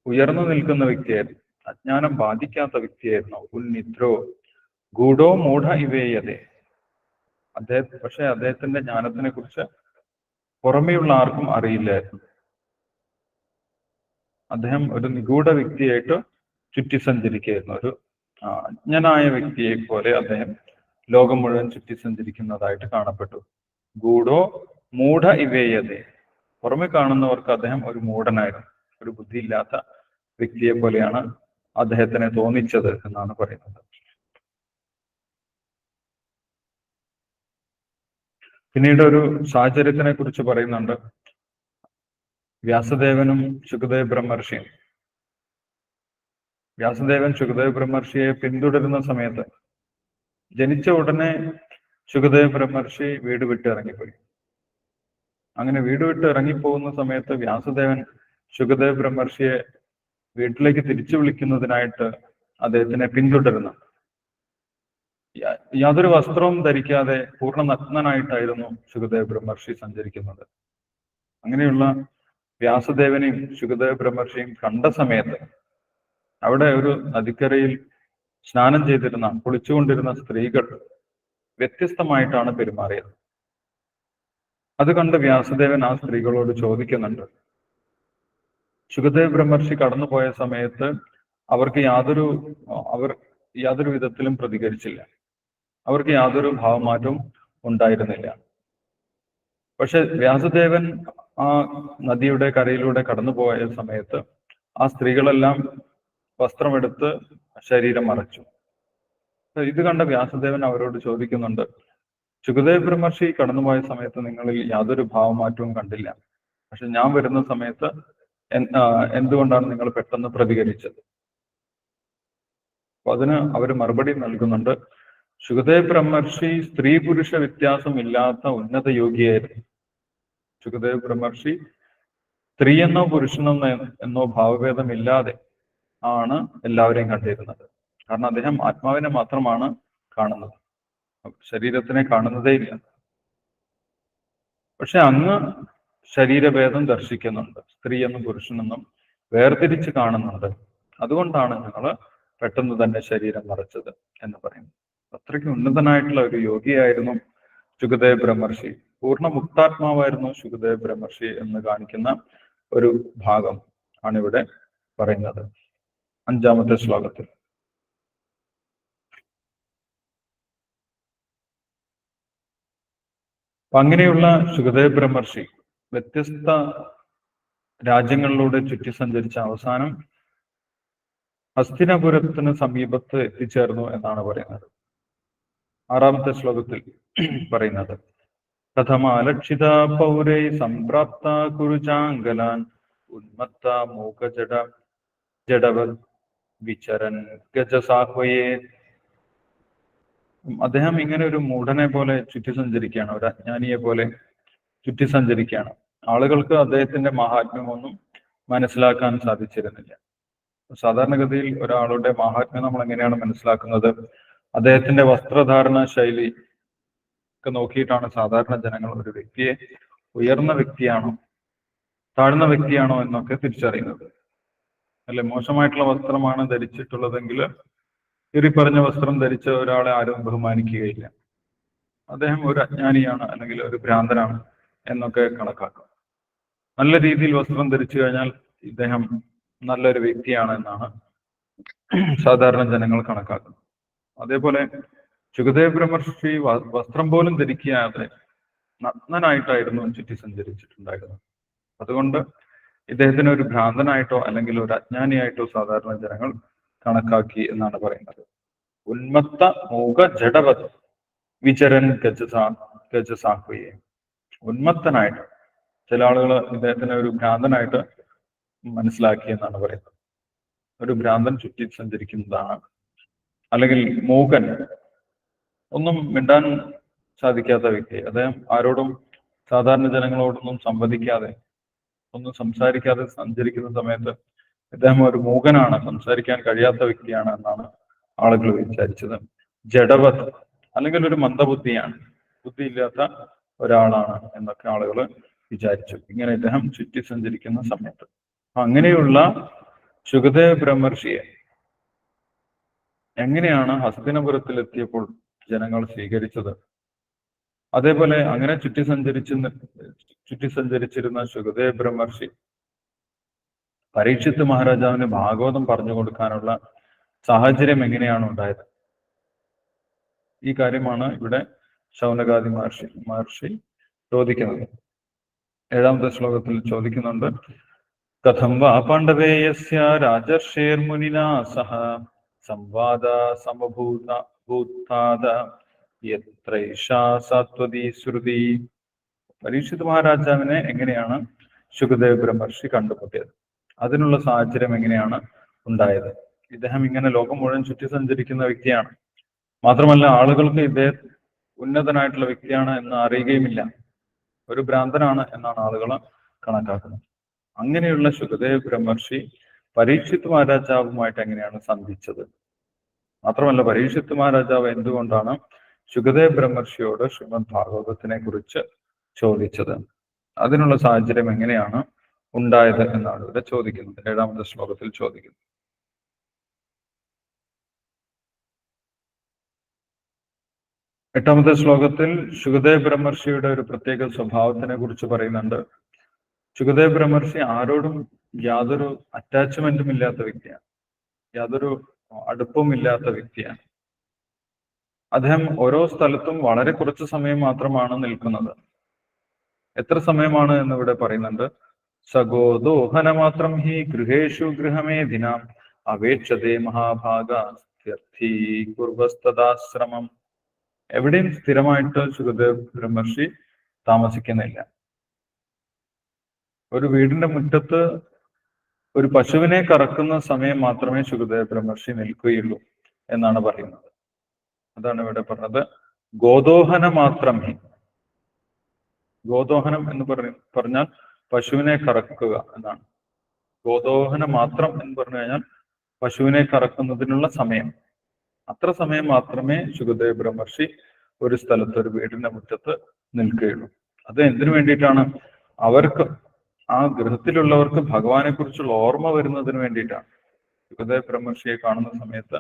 ഉയർന്നു നിൽക്കുന്ന വ്യക്തിയായിരുന്നു. അജ്ഞാനം ബാധിക്കാത്ത വ്യക്തിയായിരുന്നു ഉന്നിദ്രോ. ഗൂഢോ മൂഢ ഇവേയതേ. പക്ഷെ അദ്ദേഹത്തിന്റെ ജ്ഞാനത്തിനെ കുറിച്ച് പുറമെയുള്ള ആർക്കും അറിയില്ലായിരുന്നു. അദ്ദേഹം ഒരു നിഗൂഢ വ്യക്തിയായിട്ട് ചുറ്റി സഞ്ചരിക്കുകയായിരുന്നു. ഒരു അജ്ഞനായ വ്യക്തിയെ പോലെ അദ്ദേഹം ലോകം മുഴുവൻ ചുറ്റി സഞ്ചരിക്കുന്നതായിട്ട് കാണപ്പെട്ടു. ഗൂഢോ മൂഢ ഇവേയതേ. പുറമെ കാണുന്നവർക്ക് അദ്ദേഹം ഒരു മൂഢനായിരുന്നു, ഒരു ബുദ്ധിയില്ലാത്ത വ്യക്തിയെ പോലെയാണ് അദ്ദേഹത്തിനെ തോന്നിച്ചത് എന്നാണ് പറയുന്നത്. പിന്നീട് ഒരു സാഹചര്യത്തിനെ കുറിച്ച് പറയുന്നുണ്ട്. വ്യാസദേവനും ശുകദേവ് ബ്രഹ്മർഷിയും. വ്യാസദേവൻ ശുകദേവ് ബ്രഹ്മർഷിയെ പിന്തുടരുന്ന സമയത്ത് ജനിച്ച ഉടനെ ശുകദേവ് ബ്രഹ്മർഷി വീട് വിട്ട് ഇറങ്ങിപ്പോയി. അങ്ങനെ വീട് വിട്ട് ഇറങ്ങിപ്പോകുന്ന സമയത്ത് വ്യാസദേവൻ ശുകദേവ് ബ്രഹ്മർഷിയെ വീട്ടിലേക്ക് തിരിച്ചു വിളിക്കുന്നതിനായിട്ട് അദ്ദേഹത്തിനെ പിന്തുടരുന്നു. യാതൊരു വസ്ത്രവും ധരിക്കാതെ പൂർണ്ണ നഗ്നനായിട്ടായിരുന്നു ശുകദേവ് ബ്രഹ്മർഷി സഞ്ചരിക്കുന്നത്. അങ്ങനെയുള്ള വ്യാസദേവനെയും ശുകദേവ് ബ്രഹ്മർഷിയും കണ്ട സമയത്ത് അവിടെ ഒരു നദിക്കരയിൽ സ്നാനം ചെയ്തിരുന്ന, കുളിച്ചുകൊണ്ടിരുന്ന സ്ത്രീകൾ വ്യത്യസ്തമായിട്ടാണ് പെരുമാറിയത്. അത് കണ്ട് വ്യാസദേവൻ ആ സ്ത്രീകളോട് ചോദിക്കുന്നുണ്ട്. ശുകദേവ് ബ്രഹ്മർഷി കടന്നുപോയ സമയത്ത് അവർ യാതൊരു വിധത്തിലും പ്രതികരിച്ചില്ല. അവർക്ക് യാതൊരു ഭാവമാറ്റവും ഉണ്ടായിരുന്നില്ല. പക്ഷെ വ്യാസദേവൻ ആ നദിയുടെ കരയിലൂടെ കടന്നുപോയ സമയത്ത് ആ സ്ത്രീകളെല്ലാം വസ്ത്രമെടുത്ത് ശരീരം മറച്ചു. ഇത് കണ്ട വ്യാസദേവൻ അവരോട് ചോദിക്കുന്നുണ്ട്, ശുകദേവ് ബ്രഹ്മർഷി കടന്നുപോയ സമയത്ത് നിങ്ങളിൽ യാതൊരു ഭാവമാറ്റവും കണ്ടില്ല. പക്ഷെ ഞാൻ വരുന്ന സമയത്ത് എന്തുകൊണ്ടാണ് നിങ്ങൾ പെട്ടെന്ന് പ്രതികരിച്ചത്? അപ്പൊ അതിന് അവർ മറുപടി നൽകുന്നുണ്ട്. ശുകദേവ് ബ്രഹ്മർഷി സ്ത്രീ പുരുഷ വ്യത്യാസം ഇല്ലാത്ത ഉന്നത യോഗിയായിരുന്നു. ശുകദേവ് ബ്രഹ്മർഷി സ്ത്രീ എന്നോ പുരുഷനെന്നോ ഭാവഭേദമില്ലാതെ ആണ് എല്ലാവരെയും കണ്ടിരുന്നത്. കാരണം അദ്ദേഹം ആത്മാവിനെ മാത്രമാണ് കാണുന്നത്, ശരീരത്തിനെ കാണുന്നതേ ഇല്ല. പക്ഷെ അങ്ങ് ശരീരഭേദം ദർശിക്കുന്നുണ്ട്, സ്ത്രീ എന്നും പുരുഷനെന്നും വേർതിരിച്ച് കാണുന്നുണ്ട്. അതുകൊണ്ടാണ് ഞങ്ങൾ പെട്ടെന്ന് തന്നെ ശരീരം മറച്ചത് എന്ന് പറയുന്നു. അത്രയ്ക്ക് ഉന്നതനായിട്ടുള്ള ഒരു യോഗിയായിരുന്നു ശുകദേവ് ബ്രഹ്മർഷി. പൂർണ്ണ മുക്താത്മാവായിരുന്നു ശുകദേവ് ബ്രഹ്മർഷി എന്ന് കാണിക്കുന്ന ഒരു ഭാഗം ആണ് ഇവിടെ പറയുന്നത് 5-ാമത്തെ ശ്ലോകത്തിൽ. അങ്ങനെയുള്ള ശുകദേവ് ബ്രഹ്മർഷി വ്യത്യസ്ത രാജ്യങ്ങളിലൂടെ ചുറ്റി സഞ്ചരിച്ച അവസാനം ഹസ്തിനപുരത്തിന് സമീപത്ത് എത്തിച്ചേർന്നു എന്നാണ് പറയുന്നത്. 6-ാമത്തെ ശ്ലോകത്തിൽ പറയുന്നത്, കഥമാലക്ഷിത പൗരൈ സംപ്രാപ്ത കുരുചാംഗലാൻ ഉന്മത്ത മൂകജട ജഡവത് വിചരൻ ഗജസാഹ്വയേ. അദ്ദേഹം ഇങ്ങനെ ഒരു മൂഢനെ പോലെ ചുറ്റി സഞ്ചരിക്കുകയാണ്, ഒരു അജ്ഞാനിയെ പോലെ ചുറ്റി സഞ്ചരിക്കുകയാണ്. ആളുകൾക്ക് അദ്ദേഹത്തിന്റെ മഹാത്മ്യമൊന്നും മനസ്സിലാക്കാൻ സാധിച്ചിരുന്നില്ല. സാധാരണഗതിയിൽ ഒരാളുടെ മഹാത്മ്യം നമ്മൾ എങ്ങനെയാണ് മനസ്സിലാക്കുന്നത്? അദ്ദേഹത്തിന്റെ വസ്ത്രധാരണ ശൈലി ഒക്കെ നോക്കിയിട്ടാണ് സാധാരണ ജനങ്ങൾ ഒരു വ്യക്തിയെ ഉയർന്ന വ്യക്തിയാണോ താഴ്ന്ന വ്യക്തിയാണോ എന്നൊക്കെ തിരിച്ചറിയുന്നത്. അല്ലെ, മോശമായിട്ടുള്ള വസ്ത്രമാണ് ധരിച്ചിട്ടുള്ളതെങ്കിൽ ഈ പറഞ്ഞ വസ്ത്രം ധരിച്ച ഒരാളെ ആരും ബഹുമാനിക്കുകയില്ല. അദ്ദേഹം ഒരു അജ്ഞാനിയാണ് അല്ലെങ്കിൽ ഒരു ഭ്രാന്തനാണ് എന്നൊക്കെ കണക്കാക്കും. നല്ല രീതിയിൽ വസ്ത്രം ധരിച്ചു കഴിഞ്ഞാൽ ഇദ്ദേഹം നല്ലൊരു വ്യക്തിയാണ് എന്നാണ് സാധാരണ ജനങ്ങൾ കണക്കാക്കുന്നത്. അതേപോലെ ശുകദേവ് ബ്രഹ്മർഷി വസ്ത്രം പോലും ധരിക്കാതെ നഗ്നനായിട്ടായിരുന്നു ചുറ്റി സഞ്ചരിച്ചിട്ടുണ്ടായിരുന്നത്. അതുകൊണ്ട് ഇദ്ദേഹത്തിന് ഒരു ഭ്രാന്തനായിട്ടോ അല്ലെങ്കിൽ ഒരു അജ്ഞാനിയായിട്ടോ സാധാരണ ജനങ്ങൾ കണക്കാക്കി എന്നാണ് പറയുന്നത്. ഉന്മത്ത മൂക ജഡവത് വിചരൻ ഗജസാഹുയെ. ഉന്മത്തനായിട്ട് ചില ആളുകൾ ഇദ്ദേഹത്തിനെ ഒരു ഭ്രാന്തനായിട്ട് മനസ്സിലാക്കി എന്നാണ് പറയുന്നത്. ഒരു ഭ്രാന്തൻ ചുറ്റി സഞ്ചരിക്കുന്നതാണ്. അല്ലെങ്കിൽ മൂകൻ, ഒന്നും മിണ്ടാൻ സാധിക്കാത്ത വ്യക്തി. അദ്ദേഹം ആരോടും സാധാരണ ജനങ്ങളോടൊന്നും സംവദിക്കാതെ, ഒന്നും സംസാരിക്കാതെ സഞ്ചരിക്കുന്ന സമയത്ത് ഇദ്ദേഹം ഒരു മൂകനാണ്, സംസാരിക്കാൻ കഴിയാത്ത വ്യക്തിയാണ് എന്നാണ് ആളുകൾ വിചാരിച്ചത്. ജഡവത്, അല്ലെങ്കിൽ ഒരു മന്ദബുദ്ധിയാണ്, ബുദ്ധിയില്ലാത്ത ഒരാളാണ് എന്നൊക്കെ ആളുകൾ വിചാരിച്ചു, ഇങ്ങനെ ഇദ്ദേഹം ചുറ്റി സഞ്ചരിക്കുന്ന സമയത്ത്. അങ്ങനെയുള്ള ശുകദേവ് ബ്രഹ്മർഷിയെ എങ്ങനെയാണ് ഹസ്തിനപുരത്തിലെത്തിയപ്പോൾ ജനങ്ങൾ സ്വീകരിച്ചത്? അതേപോലെ അങ്ങനെ ചുറ്റി സഞ്ചരിച്ചിരുന്ന ശുകദേവ് ബ്രഹ്മർഷി പരീക്ഷിത്ത് മഹാരാജാവിന് ഭാഗവതം പറഞ്ഞു കൊടുക്കാനുള്ള സാഹചര്യം എങ്ങനെയാണ് ഉണ്ടായത്? ഈ കാര്യമാണ് ഇവിടെ ശൗനകാദി മഹർഷി ചോദിക്കുന്നത്. 7ാമത്തെ ശ്ലോകത്തിൽ ചോദിക്കുന്നുണ്ട്. കഥം വാ പാണ്ഡവേയസ്യ രാജർഷേർമുനിനാ സഹ സംവാദ സമഭൂതാദ യത്രൈഷാ സാത്വതി ശ്രുതി. പരീക്ഷിത് മഹാരാജാവിനെ എങ്ങനെയാണ് ശുകദേവ് ബ്രഹ്മർഷി കണ്ടുമുട്ടിയത്? അതിനുള്ള സാഹചര്യം എങ്ങനെയാണ് ഉണ്ടായത്? ഇദ്ദേഹം ഇങ്ങനെ ലോകം മുഴുവൻ ചുറ്റി സഞ്ചരിക്കുന്ന വ്യക്തിയാണ്. മാത്രമല്ല ആളുകൾക്ക് ഇദ്ദേഹം ഉന്നതനായിട്ടുള്ള വ്യക്തിയാണ് എന്ന് അറിയുകയുമില്ല. ഒരു ഭ്രാന്തനാണ് എന്നാണ് ആളുകൾ കണക്കാക്കുന്നത്. അങ്ങനെയുള്ള ശുകദേവ് ബ്രഹ്മർഷി പരീക്ഷിത് മഹാരാജാവുമായിട്ട് എങ്ങനെയാണ് സന്ധിച്ചത്? മാത്രമല്ല പരീക്ഷിത് മഹാരാജാവ് എന്തുകൊണ്ടാണ് ശുകദേവ് ബ്രഹ്മർഷിയോട് ശ്രീമദ് ഭാഗവതത്തിനെ കുറിച്ച് ചോദിച്ചത്? അതിനുള്ള സാഹചര്യം എങ്ങനെയാണ് ഉണ്ടായത് എന്നാണ് ഇവിടെ ചോദിക്കുന്നത്. 7ാമത്തെ ശ്ലോകത്തിൽ ചോദിക്കുന്നത്. 8ാമത്തെ ശ്ലോകത്തിൽ ശുകദേവ് ബ്രഹ്മർഷിയുടെ ഒരു പ്രത്യേക സ്വഭാവത്തിനെ കുറിച്ച് പറയുന്നുണ്ട്. ശുകദേവ് ബ്രഹ്മർഷി ആരോടും യാതൊരു അറ്റാച്ച്മെന്റും ഇല്ലാത്ത വ്യക്തിയാണ്, യാതൊരു അടുപ്പവും ഇല്ലാത്ത വ്യക്തിയാണ്. അദ്ദേഹം ഓരോ സ്ഥലത്തും വളരെ കുറച്ച് സമയം മാത്രമാണ് നിൽക്കുന്നത്. എത്ര സമയമാണ് എന്നിവിടെ പറയുന്നുണ്ട്. സഗോദോഹന മാത്രം ഹി ഗൃഹേഷു ഗൃഹമേധിനാം അപേക്ഷതേ മഹാഭാഗ കുർവസ്തദാശ്രമം. എവിടെയും സ്ഥിരമായിട്ട് ശുകദേവ് ബ്രഹ്മർഷി താമസിക്കുന്നില്ല. ഒരു വീടിന്റെ മുറ്റത്ത് ഒരു പശുവിനെ കറക്കുന്ന സമയം മാത്രമേ ശുകദേവ് ബ്രഹ്മർഷി നിൽക്കുകയുള്ളൂ എന്നാണ് പറയുന്നത്. അതാണ് ഇവിടെ പറഞ്ഞത്. ഗോദോഹന മാത്രം ഹി. ഗോദോഹനം എന്ന് പറഞ്ഞാൽ പശുവിനെ കറക്കുക എന്നാണ്. ഗോദോഹന മാത്രം എന്ന് പറഞ്ഞു കഴിഞ്ഞാൽ പശുവിനെ കറക്കുന്നതിനുള്ള സമയം. അത്ര സമയം മാത്രമേ ശുകദേവ് ബ്രഹ്മർഷി ഒരു സ്ഥലത്ത്, ഒരു വീടിന്റെ മുറ്റത്ത് നിൽക്കുകയുള്ളൂ. അത് എന്തിനു വേണ്ടിയിട്ടാണ്? അവർക്ക്, ആ ഗൃഹത്തിലുള്ളവർക്ക് ഭഗവാനെ കുറിച്ചുള്ള ഓർമ്മ വരുന്നതിന് വേണ്ടിയിട്ടാണ്. ശുകദേവ് ബ്രഹ്മർഷിയെ കാണുന്ന സമയത്ത്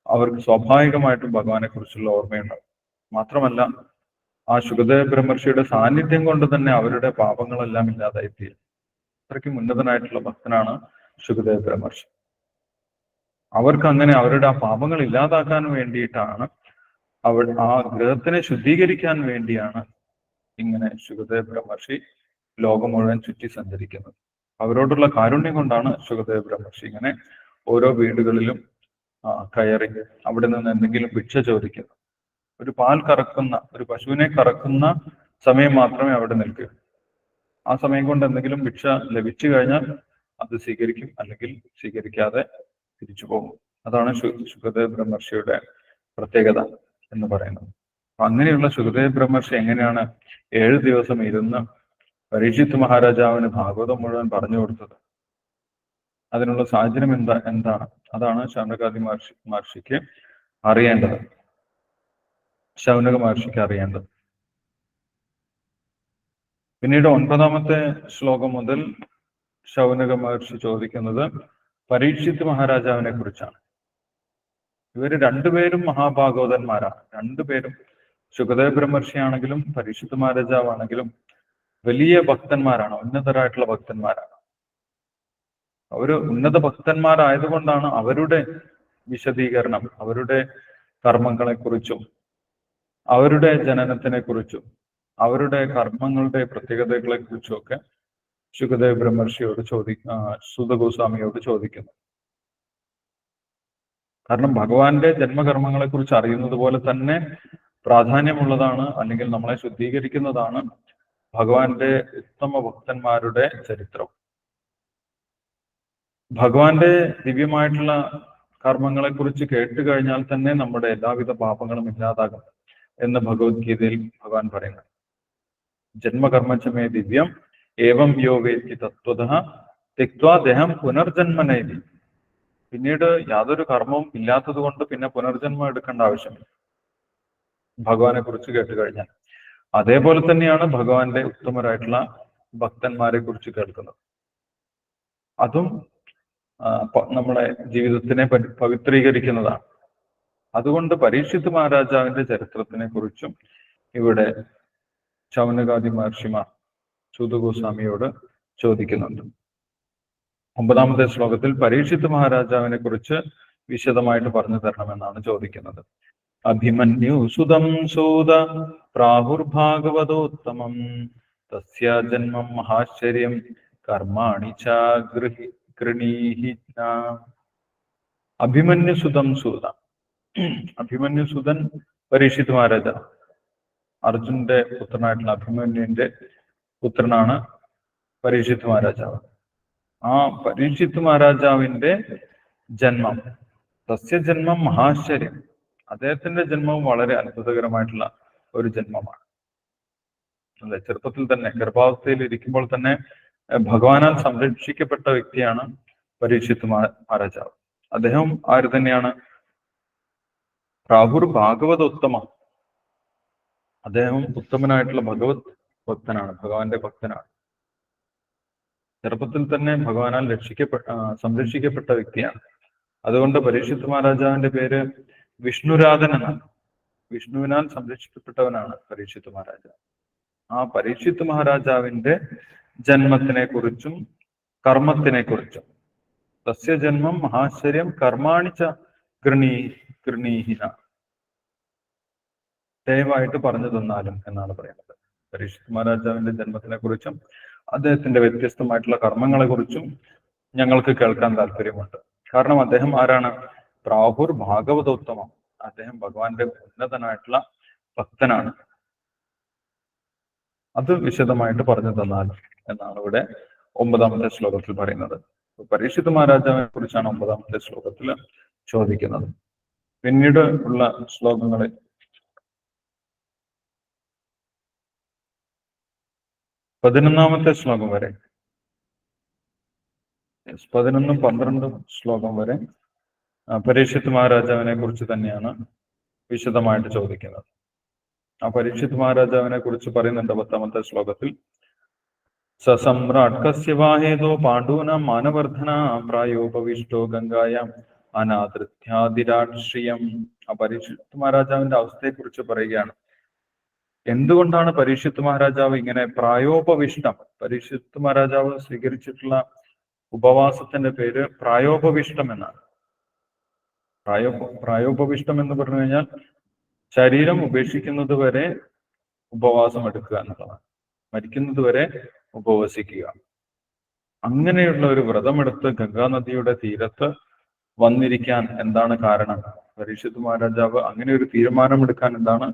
അവർക്ക് സ്വാഭാവികമായിട്ടും ഭഗവാനെ കുറിച്ചുള്ള ഓർമ്മയുണ്ടാവും. മാത്രമല്ല ആ ശുകദേവ് ബ്രഹ്മർഷിയുടെ സാന്നിധ്യം കൊണ്ട് തന്നെ അവരുടെ പാപങ്ങളെല്ലാം ഇല്ലാതായിത്തീരും. അത്രയ്ക്കും ഉന്നതനായിട്ടുള്ള ഭക്തനാണ് ശുകദേവ് ബ്രഹ്മർഷി. അവർക്ക് അങ്ങനെ അവരുടെ ആ പാപങ്ങൾ ഇല്ലാതാക്കാൻ വേണ്ടിയിട്ടാണ്, ആ ഗൃഹത്തിനെ ശുദ്ധീകരിക്കാൻ വേണ്ടിയാണ് ഇങ്ങനെ ശുകദേവ് ബ്രഹ്മർഷി ലോകം മുഴുവൻ ചുറ്റി സഞ്ചരിക്കുന്നത്. അവരോടുള്ള കാരുണ്യം കൊണ്ടാണ് ശുകദേവ് ബ്രഹ്മർഷി ഇങ്ങനെ ഓരോ വീടുകളിലും കയറി അവിടെ നിന്ന് എന്തെങ്കിലും ഭിക്ഷ ചോദിക്കുന്നു. ഒരു പാൽ കറക്കുന്ന, ഒരു പശുവിനെ കറക്കുന്ന സമയം മാത്രമേ അവിടെ നിൽക്കൂ. ആ സമയം കൊണ്ട് എന്തെങ്കിലും ഭിക്ഷ ലഭിച്ചു കഴിഞ്ഞാൽ അത് സ്വീകരിക്കും, അല്ലെങ്കിൽ സ്വീകരിക്കാതെ തിരിച്ചു പോകും. അതാണ് ശുകദേവ് ബ്രഹ്മർഷിയുടെ പ്രത്യേകത എന്ന് പറയുന്നത്. അപ്പൊ അങ്ങനെയുള്ള ശുകദേവ് ബ്രഹ്മർഷി എങ്ങനെയാണ് 7 ദിവസം ഇരുന്ന് പരീക്ഷിത്ത് മഹാരാജാവിന് ഭാഗവതം മുഴുവൻ പറഞ്ഞു കൊടുത്തത്? അതിനുള്ള സാഹചര്യം എന്താണ്? അതാണ് ശൗനകാദി മഹർഷിക്ക് അറിയേണ്ടത്. ശൗനക മഹർഷിക്ക് അറിയേണ്ടത്. പിന്നീട് 9ാമത്തെ ശ്ലോകം മുതൽ ശൗനക മഹർഷി ചോദിക്കുന്നത് പരീക്ഷിത്ത് മഹാരാജാവിനെ കുറിച്ചാണ്. ഇവര് രണ്ടുപേരും മഹാഭാഗവതന്മാരാണ്. രണ്ടുപേരും, ശുകദേവ് ബ്രഹ്മർഷി ആണെങ്കിലും പരീക്ഷിത്ത് മഹാരാജാവാണെങ്കിലും വലിയ ഭക്തന്മാരാണ്, ഉന്നതരായിട്ടുള്ള ഭക്തന്മാരാണ്. അവര് ഉന്നത ഭക്തന്മാരായതുകൊണ്ടാണ് അവരുടെ വിശദീകരണം, അവരുടെ കർമ്മങ്ങളെ കുറിച്ചും അവരുടെ ജനനത്തിനെ കുറിച്ചും അവരുടെ കർമ്മങ്ങളുടെ പ്രത്യേകതകളെ കുറിച്ചൊക്കെ ശുകദേവ് ബ്രഹ്മർഷിയോട് സൂതഗോസ്വാമിയോട് ചോദിക്കുന്നു. കാരണം ഭഗവാന്റെ ജന്മകർമ്മങ്ങളെ കുറിച്ച് അറിയുന്നത് പോലെ തന്നെ പ്രാധാന്യമുള്ളതാണ്, അല്ലെങ്കിൽ നമ്മളെ ശുദ്ധീകരിക്കുന്നതാണ് ഭഗവാന്റെ ഉത്തമ ഭക്തന്മാരുടെ ചരിത്രം. ഭഗവാന്റെ ദിവ്യമായിട്ടുള്ള കർമ്മങ്ങളെ കുറിച്ച് കേട്ട് കഴിഞ്ഞാൽ തന്നെ നമ്മുടെ എല്ലാവിധ പാപങ്ങളും ഇല്ലാതാകും എന്ന് ഭഗവത്ഗീതയിൽ ഭഗവാൻ പറയുന്നു. ജന്മകർമ്മചമേ ദിവ്യം ഏവം യോ വേത്തി തത്വതഃ തിക്വാ ദേഹം പുനർജന്മനൈതി. പിന്നീട് യാതൊരു കർമ്മവും ഇല്ലാത്തത് കൊണ്ട് പിന്നെ പുനർജന്മം എടുക്കേണ്ട ആവശ്യമില്ല ഭഗവാനെ കുറിച്ച് കേട്ട് കഴിഞ്ഞാൽ. അതേപോലെ തന്നെയാണ് ഭഗവാന്റെ ഉത്തമരായിട്ടുള്ള ഭക്തന്മാരെ കുറിച്ച് കേൾക്കുന്നത്. അതും നമ്മുടെ ജീവിതത്തിനെ പവിത്രീകരിക്കുന്നതാണ്. അതുകൊണ്ട് പരീക്ഷിത് മഹാരാജാവിന്റെ ചരിത്രത്തിനെ കുറിച്ചും ഇവിടെ ശൗനകാദി മഹർഷിമാർ സൂതഗോസ്വാമിയോട് ചോദിക്കുന്നുണ്ട്. 9ാമത്തെ ശ്ലോകത്തിൽ പരീക്ഷിത് മഹാരാജാവിനെ കുറിച്ച് വിശദമായിട്ട് പറഞ്ഞു തരണമെന്നാണ് ചോദിക്കുന്നത്. അഭിമന്യു സുതം സൂത പ്രാഹുർഭാഗവതോത്തമം തസ്യ ജന്മം മഹാശ്ചര്യം കർമാണി ച ഗൃണീഹിന. അഭിമന്യുസുതം സൂത. അഭിമന്യുസുതൻ പരീക്ഷിത് മഹാരാജ, അർജുന്റെ പുത്രനായിട്ടുള്ള അഭിമന്യുവിന്റെ പുത്രനാണ് പരീക്ഷിത് മഹാരാജാവ്. ആ പരീക്ഷിത് മഹാരാജാവിന്റെ ജന്മം, സസ്യജന്മം മഹാശ്ചര്യം, അദ്ദേഹത്തിന്റെ ജന്മവും വളരെ അത്ഭുതകരമായിട്ടുള്ള ഒരു ജന്മമാണ്. അല്ലെ, ചെറുപ്പത്തിൽ തന്നെ ഗർഭാവസ്ഥയിൽ ഇരിക്കുമ്പോൾ തന്നെ ഭഗവാനാൽ സംരക്ഷിക്കപ്പെട്ട വ്യക്തിയാണ് പരീക്ഷിത് മഹാരാജാവ്. അദ്ദേഹം ആര് തന്നെയാണ്? പ്രാഹുർ ഭാഗവതോത്തമ. അദ്ദേഹം ഉത്തമനായിട്ടുള്ള ഭഗവത് ഭക്തനാണ്, ഭഗവാന്റെ ഭക്തനാണ്. ചെറുപ്പത്തിൽ തന്നെ ഭഗവാനാൽ സംരക്ഷിക്കപ്പെട്ട വ്യക്തിയാണ്. അതുകൊണ്ട് പരീക്ഷിത് മഹാരാജാവിന്റെ പേര് വിഷ്ണുരാധൻ എന്നാണ്. വിഷ്ണുവിനാൽ സംരക്ഷിക്കപ്പെട്ടവനാണ് പരീക്ഷിത് മഹാരാജാവ്. ആ പരീക്ഷിത് മഹാരാജാവിന്റെ ജന്മത്തിനെ കുറിച്ചും കർമ്മത്തിനെ കുറിച്ചും, സസ്യജന്മം മഹാശ്ചര്യം കർമാണിച്ച ഗൃണീഹിന, ദയവായിട്ട് പറഞ്ഞു തന്നാലും എന്നാണ് പറയുന്നത്. പരീക്ഷിത് മഹാരാജാവിന്റെ ജന്മത്തിനെ കുറിച്ചും അദ്ദേഹത്തിന്റെ വ്യത്യസ്തമായിട്ടുള്ള കർമ്മങ്ങളെ കുറിച്ചും ഞങ്ങൾക്ക് കേൾക്കാൻ താല്പര്യമുണ്ട്. കാരണം അദ്ദേഹം ആരാണ്? പ്രാഹുർ ഭാഗവതോത്തമം. അദ്ദേഹം ഭഗവാന്റെ ഉന്നതനായിട്ടുള്ള ഭക്തനാണ്. അത് വിശദമായിട്ട് പറഞ്ഞു തന്നാലും എന്നാണ് ഇവിടെ 9ാമത്തെ ശ്ലോകത്തിൽ പറയുന്നത്. പരീക്ഷിത് മഹാരാജാവിനെ കുറിച്ചാണ് 9ാമത്തെ ശ്ലോകത്തിൽ ചോദിക്കുന്നത്. പിന്നീട് ഉള്ള ശ്ലോകങ്ങളിൽ 11ാമത്തെ ശ്ലോകം വരെ, 11ഉം 12ഉം ശ്ലോകം വരെ പരീക്ഷിത് മഹാരാജാവിനെ കുറിച്ച് തന്നെയാണ് വിശദമായിട്ട് ചോദിക്കുന്നത്. ആ പരീക്ഷിത് മഹാരാജാവിനെ കുറിച്ച് പറയുന്നുണ്ട് 10ാമത്തെ ശ്ലോകത്തിൽ. സസമ്രാട് കസ്യ വാഹേതോ പാണ്ഡൂനാം മാനവർദ്ധന പ്രായോപവിഷ്ടോ ഗംഗായാം അനാദൃത്യാതിരാശ്രിയം. ആ പരീക്ഷിത് മഹാരാജാവിന്റെ അവസ്ഥയെ കുറിച്ച് പറയുകയാണ്. എന്തുകൊണ്ടാണ് പരീക്ഷിത് മഹാരാജാവ് ഇങ്ങനെ പ്രായോപവിഷ്ടം? പരീക്ഷിത് മഹാരാജാവ് സ്വീകരിച്ചിട്ടുള്ള ഉപവാസത്തിന്റെ പേര് പ്രായോപവിഷ്ടം എന്നാണ്. പ്രായോപവിഷ്ടം എന്ന് പറഞ്ഞു കഴിഞ്ഞാൽ ശരീരം ഉപേക്ഷിക്കുന്നത് വരെ ഉപവാസം എടുക്കുക എന്നുള്ളതാണ്. മരിക്കുന്നത് വരെ ഉപവസിക്കുക. അങ്ങനെയുള്ള ഒരു വ്രതമെടുത്ത് ഗംഗാനദിയുടെ തീരത്ത് വന്നിരിക്കാൻ എന്താണ് കാരണം? പരീക്ഷിത് മഹാരാജാവ് അങ്ങനെ ഒരു തീരുമാനമെടുക്കാൻ എന്താണ്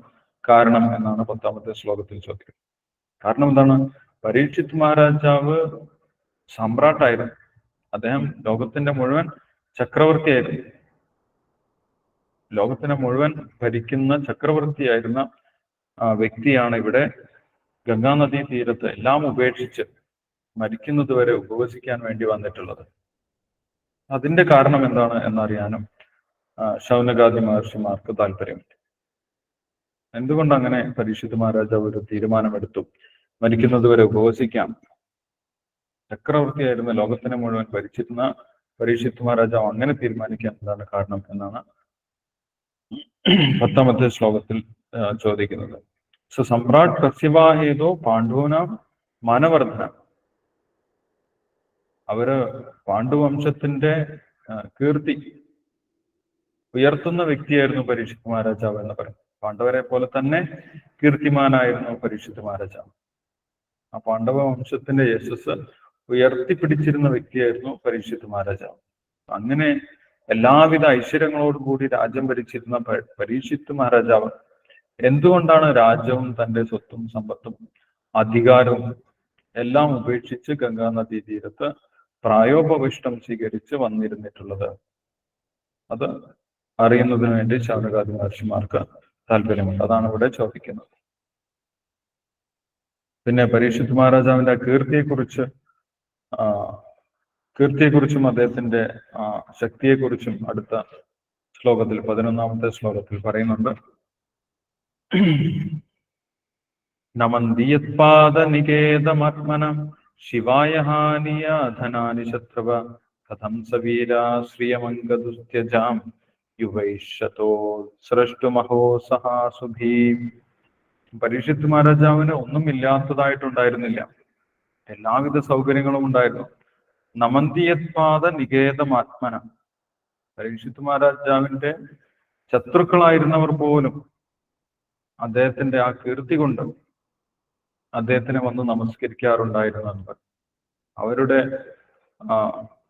കാരണം എന്നാണ് 10ാമത്തെ ശ്ലോകത്തിൽ ചോദിക്കുന്നത്. കാരണം എന്താണ്? പരീക്ഷിത് മഹാരാജാവ് സമ്രാട്ടായിരുന്നു. അദ്ദേഹം ലോകത്തിന്റെ മുഴുവൻ ചക്രവർത്തിയായിരുന്നു. ലോകത്തിനെ മുഴുവൻ ഭരിക്കുന്ന ചക്രവർത്തിയായിരുന്ന വ്യക്തിയാണ് ഇവിടെ ഗംഗാനദീ തീരത്ത് എല്ലാം ഉപേക്ഷിച്ച് മരിക്കുന്നത് വരെ ഉപവസിക്കാൻ വേണ്ടി വന്നിട്ടുള്ളത്. അതിന്റെ കാരണം എന്താണ് എന്നറിയാനും ശൗനകാദി മഹർഷിമാർക്ക് താല്പര്യമുണ്ട്. എന്തുകൊണ്ട് അങ്ങനെ പരീക്ഷിത് മഹാരാജാവ് ഒരു തീരുമാനമെടുത്തു? മരിക്കുന്നത് വരെ ഉപവസിക്കാം. ചക്രവർത്തിയായിരുന്ന ലോകത്തിനെ മുഴുവൻ ഭരിച്ചിരുന്ന പരീക്ഷിത് മഹാരാജാവ് അങ്ങനെ തീരുമാനിക്കാൻ എന്താണ് കാരണം എന്നാണ് 10ാമത്തെ ശ്ലോകത്തിൽ ചോദിക്കുന്നത്. സമ്രാട് കസ്യവാഹേതോ പാണ്ഡൂനാം മാനവർദ്ധന. അവര് പാണ്ഡുവംശത്തിന്റെ കീർത്തി ഉയർത്തുന്ന വ്യക്തിയായിരുന്നു പരീക്ഷിത് മഹാരാജാവ് എന്ന് പറയും. പാണ്ഡവരെ പോലെ തന്നെ കീർത്തിമാനായിരുന്നു പരീക്ഷിത് മഹാരാജാവ്. ആ പാണ്ഡവ വംശത്തിന്റെ യശസ് ഉയർത്തിപ്പിടിച്ചിരുന്ന വ്യക്തിയായിരുന്നു പരീക്ഷിത് മഹാരാജാവ്. അങ്ങനെ എല്ലാവിധ ഐശ്വര്യങ്ങളോടും കൂടി രാജ്യം ഭരിച്ചിരുന്ന പരീക്ഷിത് മഹാരാജാവ് എന്തുകൊണ്ടാണ് രാജ്യവും തന്റെ സ്വത്തും സമ്പത്തും അധികാരവും എല്ലാം ഉപേക്ഷിച്ച് ഗംഗാ നദീ തീരത്ത് പ്രായോപവിഷ്ടം സ്വീകരിച്ച് വന്നിരുന്നിട്ടുള്ളത്? അത് അറിയുന്നതിന് വേണ്ടി ശൗനകാദി മഹർഷിമാർക്ക് താല്പര്യമുണ്ട്. അതാണ് ഇവിടെ ചോദിക്കുന്നത്. പിന്നെ പരീക്ഷിത് മഹാരാജാവിന്റെ കീർത്തിയെക്കുറിച്ചും അദ്ദേഹത്തിന്റെ ശക്തിയെക്കുറിച്ചും അടുത്ത ശ്ലോകത്തിൽ 11ാമത്തെ ശ്ലോകത്തിൽ പറയുന്നുണ്ട്. നമന്ദിയത്പാദനികേതമാത്മനം ശിവായ ഹാനിയ ധനാനി ശത്രവ കഥം സവീരാ ശ്രിയമംഗദുസ്ത്യജാം യുവൈഷതോ സൃഷ്ടുമഹോ സഹാസുഭീ. പരീക്ഷിത് മഹാരാജാവിന് ഒന്നും ഇല്ലാത്തതായിട്ടുണ്ടായിരുന്നില്ല, എല്ലാവിധ സൗകര്യങ്ങളും ഉണ്ടായിരുന്നു. നമന്തിയത്പാദ നികേതമാത്മന, പരീക്ഷിത് മഹാരാജാവിന്റെ ശത്രുക്കളായിരുന്നവർ പോലും അദ്ദേഹത്തിന്റെ ആ കീർത്തി കൊണ്ട് അദ്ദേഹത്തിനെ വന്ന് നമസ്കരിക്കാറുണ്ടായിരുന്നു. അവരുടെ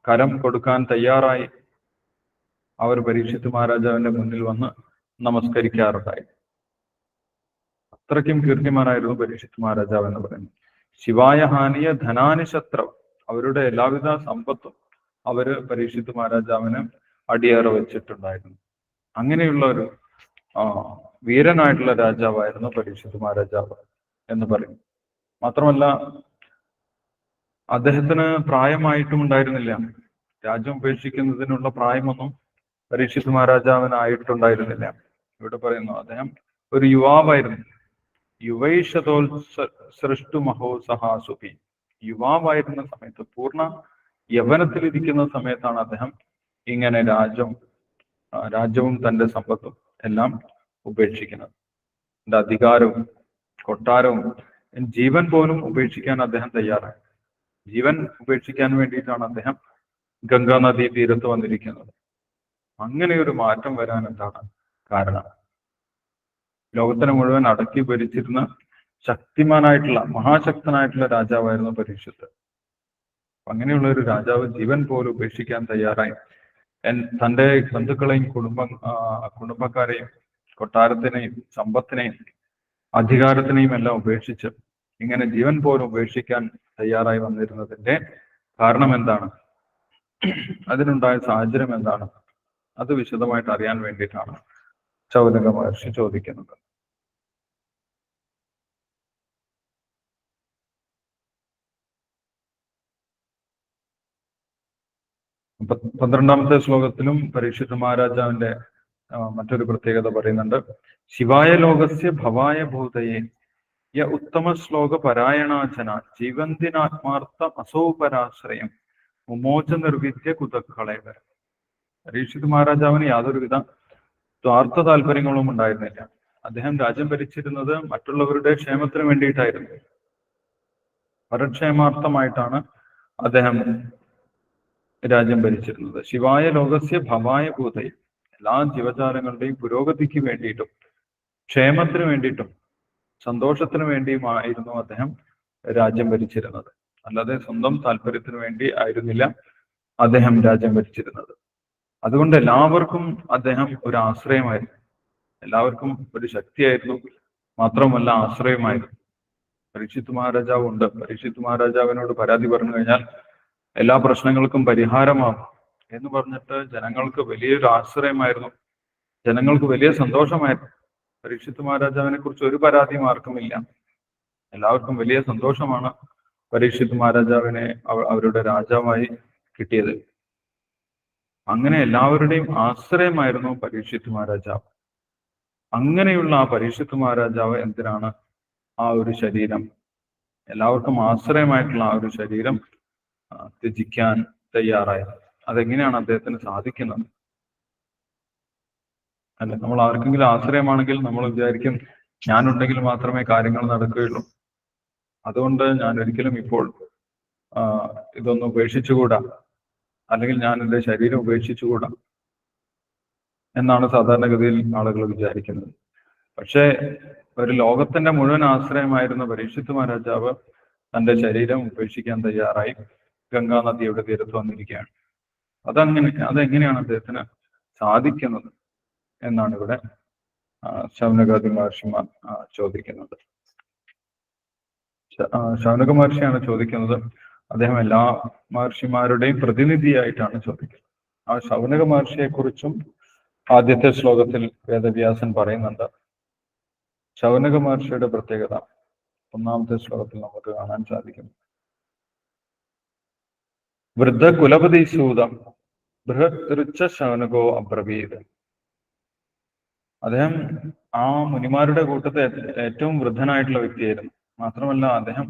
കരം കൊടുക്കാൻ തയ്യാറായി അവർ പരീക്ഷിത് മഹാരാജാവിന്റെ മുന്നിൽ വന്ന് നമസ്കരിക്കാറുണ്ടായി. അത്രയ്ക്കും കീർത്തിമാനായിരുന്നു പരീക്ഷിത് മഹാരാജാവ് എന്ന് പറയുന്നത്. ശിവായ ഹാനിയ ധനാനി ശത്ര, അവരുടെ എല്ലാവിധ സമ്പത്തും അവര് പരീക്ഷിത് മഹാരാജാവിന് അടിയേറെ വെച്ചിട്ടുണ്ടായിരുന്നു. അങ്ങനെയുള്ള ഒരു വീരനായിട്ടുള്ള രാജാവായിരുന്നു പരീക്ഷിത് മഹാരാജാവ് എന്ന് പറയും. മാത്രമല്ല അദ്ദേഹത്തിന് പ്രായമായിട്ടും ഉണ്ടായിരുന്നില്ല. രാജ്യം ഉപേക്ഷിക്കുന്നതിനുള്ള പ്രായമൊന്നും പരീക്ഷിത് മഹാരാജാവിനായിട്ടുണ്ടായിരുന്നില്ല. ഇവിടെ പറയുന്നു അദ്ദേഹം ഒരു യുവാവായിരുന്നു. യുവൈഷതോൽ സൃഷ്ടു മഹോ സഹാസുഭി, യുവാവായിരുന്ന സമയത്ത്, പൂർണ്ണ യൗവനത്തിലിരിക്കുന്ന സമയത്താണ് അദ്ദേഹം ഇങ്ങനെ രാജ്യവും തന്റെ സമ്പത്തും എല്ലാം ഉപേക്ഷിക്കുന്നത്. തന്റെ അധികാരവും കൊട്ടാരവും ജീവൻ പോലും ഉപേക്ഷിക്കാൻ അദ്ദേഹം തയ്യാറായി. ജീവൻ ഉപേക്ഷിക്കാൻ വേണ്ടിയിട്ടാണ് അദ്ദേഹം ഗംഗാ നദീ തീരത്ത് വന്നിരിക്കുന്നത്. അങ്ങനെ ഒരു മാറ്റം വരാൻ എന്താണ് കാരണം? ലോകത്തിനെ മുഴുവൻ അടക്കി ഭരിച്ചിരുന്ന ശക്തിമാനായിട്ടുള്ള മഹാശക്തനായിട്ടുള്ള രാജാവായിരുന്നു പരീക്ഷിത്. അങ്ങനെയുള്ള ഒരു രാജാവ് ജീവൻ പോലും ഉപേക്ഷിക്കാൻ തയ്യാറായി. തന്റെ ബന്ധുക്കളെയും കുടുംബക്കാരെയും കൊട്ടാരത്തിനെയും സമ്പത്തിനെയും അധികാരത്തിനെയും എല്ലാം ഉപേക്ഷിച്ച് ഇങ്ങനെ ജീവൻ പോലും ഉപേക്ഷിക്കാൻ തയ്യാറായി വന്നിരുന്നതിന്റെ കാരണം എന്താണ്? അതിനുണ്ടായ സാഹചര്യം എന്താണ്? അത് വിശദമായിട്ട് അറിയാൻ വേണ്ടിയിട്ടാണ് ശൗനക മഹർഷി ചോദിക്കുന്നത്. പന്ത്രണ്ടാമത്തെ ശ്ലോകത്തിലും പരീക്ഷിത് മഹാരാജാവിന്റെ മറ്റൊരു പ്രത്യേകത പറയുന്നുണ്ട്. ശിവായ ലോകസ്യ ഭവായ ഭൂതയെ യ ഉത്തമ ശ്ലോക പരായണാചന ജീവന്തിനാത്മാർത്ഥ അസൗപരാശ്രയം മുമോച നിർവിദ്യ കുതക്കളേവർ. പരീക്ഷിത് മഹാരാജാവിന് യാതൊരുവിധ സ്വാർത്ഥ താല്പര്യങ്ങളും ഉണ്ടായിരുന്നില്ല. അദ്ദേഹം രാജ്യം ഭരിച്ചിരുന്നത് മറ്റുള്ളവരുടെ ക്ഷേമത്തിന് വേണ്ടിയിട്ടായിരുന്നു. പരക്ഷേമാർത്ഥമായിട്ടാണ് അദ്ദേഹം രാജ്യം ഭരിച്ചിരുന്നത്. ശിവായ ലോകസ്യ ഭവായ ഭൂതയെ, എല്ലാ ജീവജാലങ്ങളുടെയും പുരോഗതിക്ക് വേണ്ടിയിട്ടും ക്ഷേമത്തിന് വേണ്ടിയിട്ടും സന്തോഷത്തിന് വേണ്ടിയുമായിരുന്നു അദ്ദേഹം രാജ്യം ഭരിച്ചിരുന്നത്. അല്ലാതെ സ്വന്തം താല്പര്യത്തിന് വേണ്ടി ആയിരുന്നില്ല അദ്ദേഹം രാജ്യം ഭരിച്ചിരുന്നത്. അതുകൊണ്ട് എല്ലാവർക്കും അദ്ദേഹം ഒരു ആശ്രയമായിരുന്നു, എല്ലാവർക്കും ഒരു ശക്തിയായിരുന്നു, മാത്രമല്ല ആശ്രയമായിരുന്നു. പരീക്ഷിത് മഹാരാജാവ് ഉണ്ട്. പരീക്ഷിത് മഹാരാജാവിനോട് പരാതി പറഞ്ഞു കഴിഞ്ഞാൽ എല്ലാ പ്രശ്നങ്ങൾക്കും പരിഹാരമാകും എന്ന് പറഞ്ഞിട്ട് ജനങ്ങൾക്ക് വലിയൊരു ആശ്രയമായിരുന്നു, ജനങ്ങൾക്ക് വലിയ സന്തോഷമായിരുന്നു. പരീക്ഷിത് മഹാരാജാവിനെ കുറിച്ച് ഒരു പരാതിയും ആർക്കുമില്ല. എല്ലാവർക്കും വലിയ സന്തോഷമാണ് പരീക്ഷിത് മഹാരാജാവിനെ അവരുടെ രാജാവായി കിട്ടിയത്. അങ്ങനെ എല്ലാവരുടെയും ആശ്രയമായിരുന്നു പരീക്ഷിത് മഹാരാജാവ്. അങ്ങനെയുള്ള ആ പരീക്ഷിത് മഹാരാജാവ് എന്തിനാണ് ആ ഒരു ശരീരം, എല്ലാവർക്കും ആശ്രയമായിട്ടുള്ള ആ ഒരു ശരീരം ത്യജിക്കാൻ തയ്യാറായത്? അതെങ്ങനെയാണ് അദ്ദേഹത്തിന് സാധിക്കുന്നത്? അല്ലെ, നമ്മൾ ആർക്കെങ്കിലും ആശ്രയമാണെങ്കിൽ നമ്മൾ വിചാരിക്കും ഞാനുണ്ടെങ്കിൽ മാത്രമേ കാര്യങ്ങൾ നടക്കുകയുള്ളൂ, അതുകൊണ്ട് ഞാൻ ഒരിക്കലും ഇപ്പോൾ ഇതൊന്നും ഉപേക്ഷിച്ചുകൂടാ, അല്ലെങ്കിൽ ഞാൻ എൻ്റെ ശരീരം ഉപേക്ഷിച്ചുകൂടാ എന്നാണ് സാധാരണഗതിയിൽ ആളുകൾ വിചാരിക്കുന്നത്. പക്ഷേ ഒരു ലോകത്തിന്റെ മുഴുവൻ ആശ്രയമായിരുന്ന പരീക്ഷിത്ത് മഹാരാജാവ് തന്റെ ശരീരം ഉപേക്ഷിക്കാൻ തയ്യാറായി ഗംഗാനദിയുടെ തീരത്ത് വന്നിരിക്കുകയാണ്. അതെങ്ങനെയാണ് അദ്ദേഹത്തിന് സാധിക്കുന്നത് എന്നാണ് ഇവിടെ ശൗനകാദി മഹർഷിമാർ ചോദിക്കുന്നത്. ശൗനക മഹർഷിയാണ് ചോദിക്കുന്നത്. അദ്ദേഹം എല്ലാ മഹർഷിമാരുടെയും പ്രതിനിധിയായിട്ടാണ് ചോദിക്കുന്നത്. ആ ശൗനക മഹർഷിയെ കുറിച്ചും ആദ്യത്തെ ശ്ലോകത്തിൽ വേദവ്യാസൻ പറയുന്നുണ്ട്. ശൗനക മഹർഷിയുടെ പ്രത്യേകത ഒന്നാമത്തെ ശ്ലോകത്തിൽ നമുക്ക് കാണാൻ സാധിക്കും. വൃദ്ധ കുലപതി സൂതം ബൃഹത് ശൗനകോ അബ്രവീത്. അദ്ദേഹം ആ മുനിമാരുടെ കൂട്ടത്തെ ഏറ്റവും വൃദ്ധനായിട്ടുള്ള വ്യക്തിയായിരുന്നു. മാത്രമല്ല അദ്ദേഹം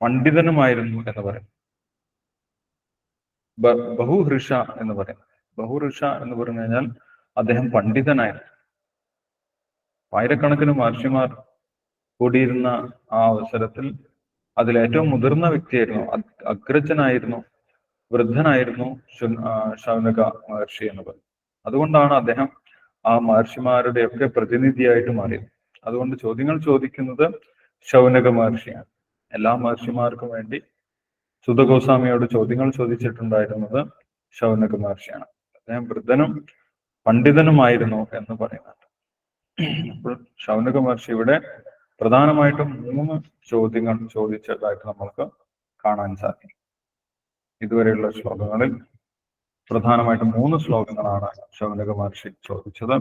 പണ്ഡിതനുമായിരുന്നു എന്ന് പറയും. ബഹുഹൃഷ എന്ന് പറയും. ബഹുഹൃഷ എന്ന് പറഞ്ഞു കഴിഞ്ഞാൽ അദ്ദേഹം പണ്ഡിതനായിരുന്നു. ആയിരക്കണക്കിന് മഹർഷിമാർ കൂടിയിരുന്ന ആ അവസരത്തിൽ അതിലേറ്റവും മുതിർന്ന വ്യക്തിയായിരുന്നു, അഗ്രജനായിരുന്നു, വൃദ്ധനായിരുന്നു ശൗനക മഹർഷി എന്ന് പറയും. അതുകൊണ്ടാണ് അദ്ദേഹം ആ മഹർഷിമാരുടെയൊക്കെ പ്രതിനിധിയായിട്ട് മാറിയത്. അതുകൊണ്ട് ചോദ്യങ്ങൾ ചോദിക്കുന്നത് ശൗനക മഹർഷിയാണ്. എല്ലാ മഹർഷിമാർക്കും വേണ്ടി സുതഗോസ്വാമിയോട് ചോദ്യങ്ങൾ ചോദിച്ചിട്ടുണ്ടായിരുന്നത് ശൗനക മഹർഷിയാണ്. അദ്ദേഹം വൃദ്ധനും പണ്ഡിതനുമായിരുന്നു എന്ന് പറയുന്നുണ്ട്. അപ്പോൾ ശൗനക മഹർഷി ഇവിടെ പ്രധാനമായിട്ടും 3 ചോദ്യങ്ങൾ ചോദിച്ചതായിട്ട് നമ്മൾക്ക് കാണാൻ സാധിക്കും. ഇതുവരെയുള്ള ശ്ലോകങ്ങളിൽ പ്രധാനമായിട്ടും 3 ശ്ലോകങ്ങളാണ് ശൗനക മഹർഷി ചോദിച്ചത്.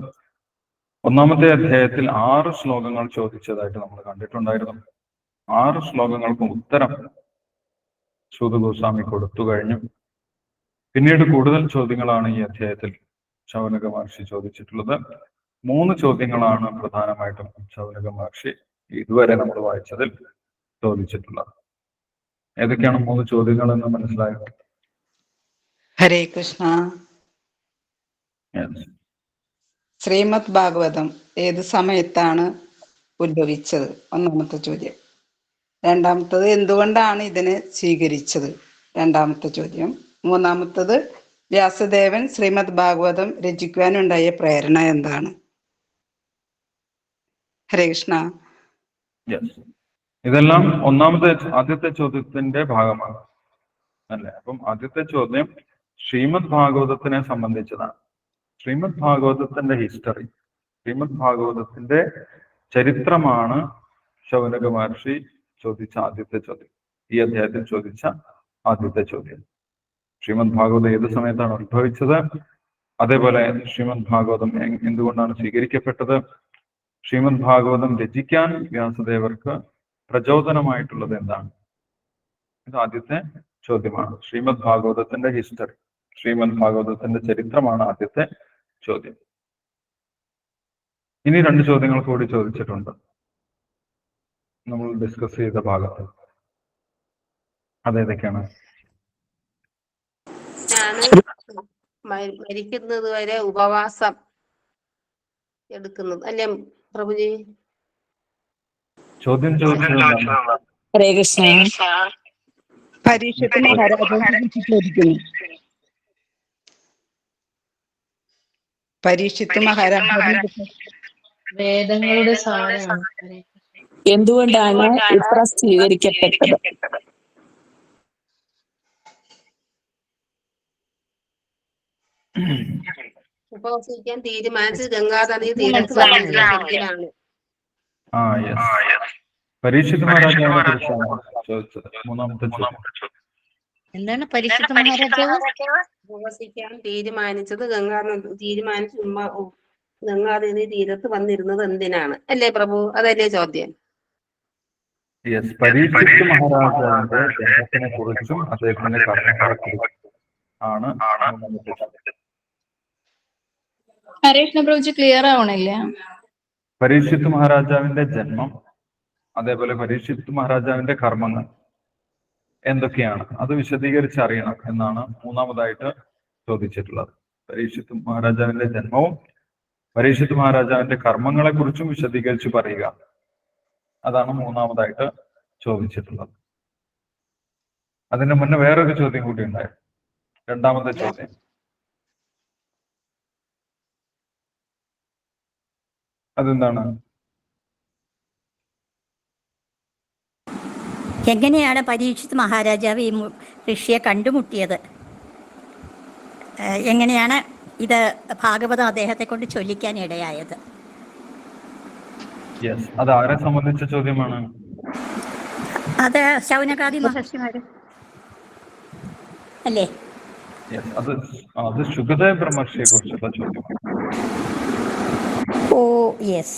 ഒന്നാമത്തെ അധ്യായത്തിൽ 6 ശ്ലോകങ്ങൾ ചോദിച്ചതായിട്ട് നമ്മൾ കണ്ടിട്ടുണ്ടായിരുന്നു. 6 ശ്ലോകങ്ങൾക്കും ഉത്തരം സൂതഗോസ്വാമി കൊടുത്തു കഴിഞ്ഞു. പിന്നീട് കൂടുതൽ ചോദ്യങ്ങളാണ് ഈ അധ്യായത്തിൽ ശൗനക മഹർഷി ചോദിച്ചിട്ടുള്ളത്. 3 ചോദ്യങ്ങളാണ് പ്രധാനമായിട്ടും ശൗനക മഹർഷി ഇതുവരെ നമ്മൾ വായിച്ചതിൽ ചോദിച്ചിട്ടുള്ളത്. ഏതൊക്കെയാണ് 3 ചോദ്യങ്ങൾ എന്ന് മനസ്സിലായോ? ഹരേ കൃഷ്ണ. ശ്രീമദ് ഭാഗവതം ഏത് സമയത്താണ് ഉത്ഭവിച്ചത്? ഒന്നാമത്തെ ചോദ്യം. രണ്ടാമത്തത്, എന്തുകൊണ്ടാണ് ഇതിനെ സ്വീകരിച്ചത്? രണ്ടാമത്തെ ചോദ്യം. മൂന്നാമത്തത്, വ്യാസദേവൻ ശ്രീമദ് ഭാഗവതം രചിക്കുവാനുണ്ടായ പ്രേരണ എന്താണ്? ഹരേ കൃഷ്ണ. ഇതെല്ലാം ആദ്യത്തെ ചോദ്യത്തിന്റെ ഭാഗമാണ് അല്ലെ? അപ്പം ആദ്യത്തെ ചോദ്യം ശ്രീമദ് ഭാഗവതത്തിനെ സംബന്ധിച്ചതാണ്. ശ്രീമദ് ഭാഗവതത്തിന്റെ ഹിസ്റ്ററി, ശ്രീമദ് ഭാഗവതത്തിന്റെ ചരിത്രമാണ് ശൗനക മഹർഷി ചോദിച്ച ആദ്യത്തെ ചോദ്യം. ഈ അധ്യായത്തിൽ ചോദിച്ച ആദ്യത്തെ ചോദ്യം. ശ്രീമദ് ഭാഗവതം ഏത് സമയത്താണ് ഉത്ഭവിച്ചത്? അതേപോലെ ശ്രീമദ് ഭാഗവതം എന്തുകൊണ്ടാണ് സ്വീകരിക്കപ്പെട്ടത്? ശ്രീമദ് ഭാഗവതം രചിക്കാൻ വ്യാസദേവർക്ക് പ്രചോദനമായിട്ടുള്ളത് എന്താണ്? ഇത് ആദ്യത്തെ ചോദ്യമാണ്. ശ്രീമദ് ഭാഗവതത്തിന്റെ ഹിസ്റ്ററി, ശ്രീമദ് ഭാഗവതത്തിന്റെ ചരിത്രമാണ് ആദ്യത്തെ ചോദ്യം. ഇനി 2 ചോദ്യങ്ങൾ കൂടി ചോദിച്ചിട്ടുണ്ട് നമ്മൾ ഡിസ്കസ് ചെയ്ത ഭാഗത്ത്. അതേതൊക്കെയാണ്? മരിക്കുന്നത് വരെ ഉപവാസം എടുക്കുന്നത് അല്ലേ പ്രഭുജി? ചോദ്യം ചോദിച്ചത് ഹരേ കൃഷ്ണ. പരീക്ഷത്ത് മഹാരാജാവിനെ ചോദിക്കുന്നു. പരീക്ഷത്ത് മഹാരാജാവിനെ വേദങ്ങളുടെ സാരമാണ്. എന്തുകൊണ്ടാണ് ഇത്ര സ്വീകരിക്കപ്പെട്ടത്? ഉപവസിക്കാൻ തീരുമാനിച്ച് ഗംഗാനദി തീരത്ത് വന്നിരുന്നതിനാണ്. പരീക്ഷിത് മഹാരാജാവിനെ കുറിച്ചാണ് ചോദിച്ചത്. മൂന്നാമത്തെ ചോദ്യം. എന്താണ് പരീക്ഷിത് മഹാരാജാവ് ഉപവസിക്കാൻ തീരുമാനിച്ച് ഗംഗാനദി തീരത്ത് വന്നിരുന്നത് എന്തിനാണ് അല്ലേ പ്രഭു? അതല്ലേ ചോദ്യം? പരീക്ഷിത് മഹാരാജാവിന്റെ ജന്മത്തിനെ കുറിച്ചും അദ്ദേഹത്തിന്റെ കർമ്മങ്ങളെ കുറിച്ചും ആണ് മൂന്നാമത്തെ ചോദ്യം. ഹരേഷ്ണ പ്രഭുജി ക്ലിയർ ആവണില്ല. പരീക്ഷിത് മഹാരാജാവിന്റെ ജന്മം, അതേപോലെ പരീക്ഷിത് മഹാരാജാവിന്റെ കർമ്മങ്ങൾ എന്തൊക്കെയാണ് അത് വിശദീകരിച്ച് അറിയണം എന്നാണ് മൂന്നാമതായിട്ട് ചോദിച്ചിട്ടുള്ളത്. പരീക്ഷിത് മഹാരാജാവിന്റെ ജന്മവും പരീക്ഷിത് മഹാരാജാവിന്റെ കർമ്മങ്ങളെ കുറിച്ചും വിശദീകരിച്ച് പറയുക, അതാണ് മൂന്നാമതായിട്ട് ചോദിച്ചിട്ടുള്ളത്. അതിന് മുന്നേ വേറൊരു ചോദ്യം കൂടി ഉണ്ടായിരുന്നു. രണ്ടാമത്തെ ചോദ്യം. അതെന്താണ്? എങ്ങനെയാണ് പരീക്ഷിത് മഹാരാജാവ് ഈ ഋഷിയെ കണ്ടുമുട്ടിയത്? എങ്ങനെയാണ് ഇത് ഭാഗവതം അദ്ദേഹത്തെ കൊണ്ട് ചൊല്ലിക്കാൻ ഇടയായത്? യെസ്, അത് ആരെ സംബന്ധിച്ച ചോദ്യമാണ്? അത് ശൗനകാദി മഹർഷിമാര് അല്ലേ? യെസ്, അത് ശുഗദേവ ബ്രഹ്മർഷിയെ കുറിച്ചുള്ള ചോദ്യമാണ്. ഓ യെസ്,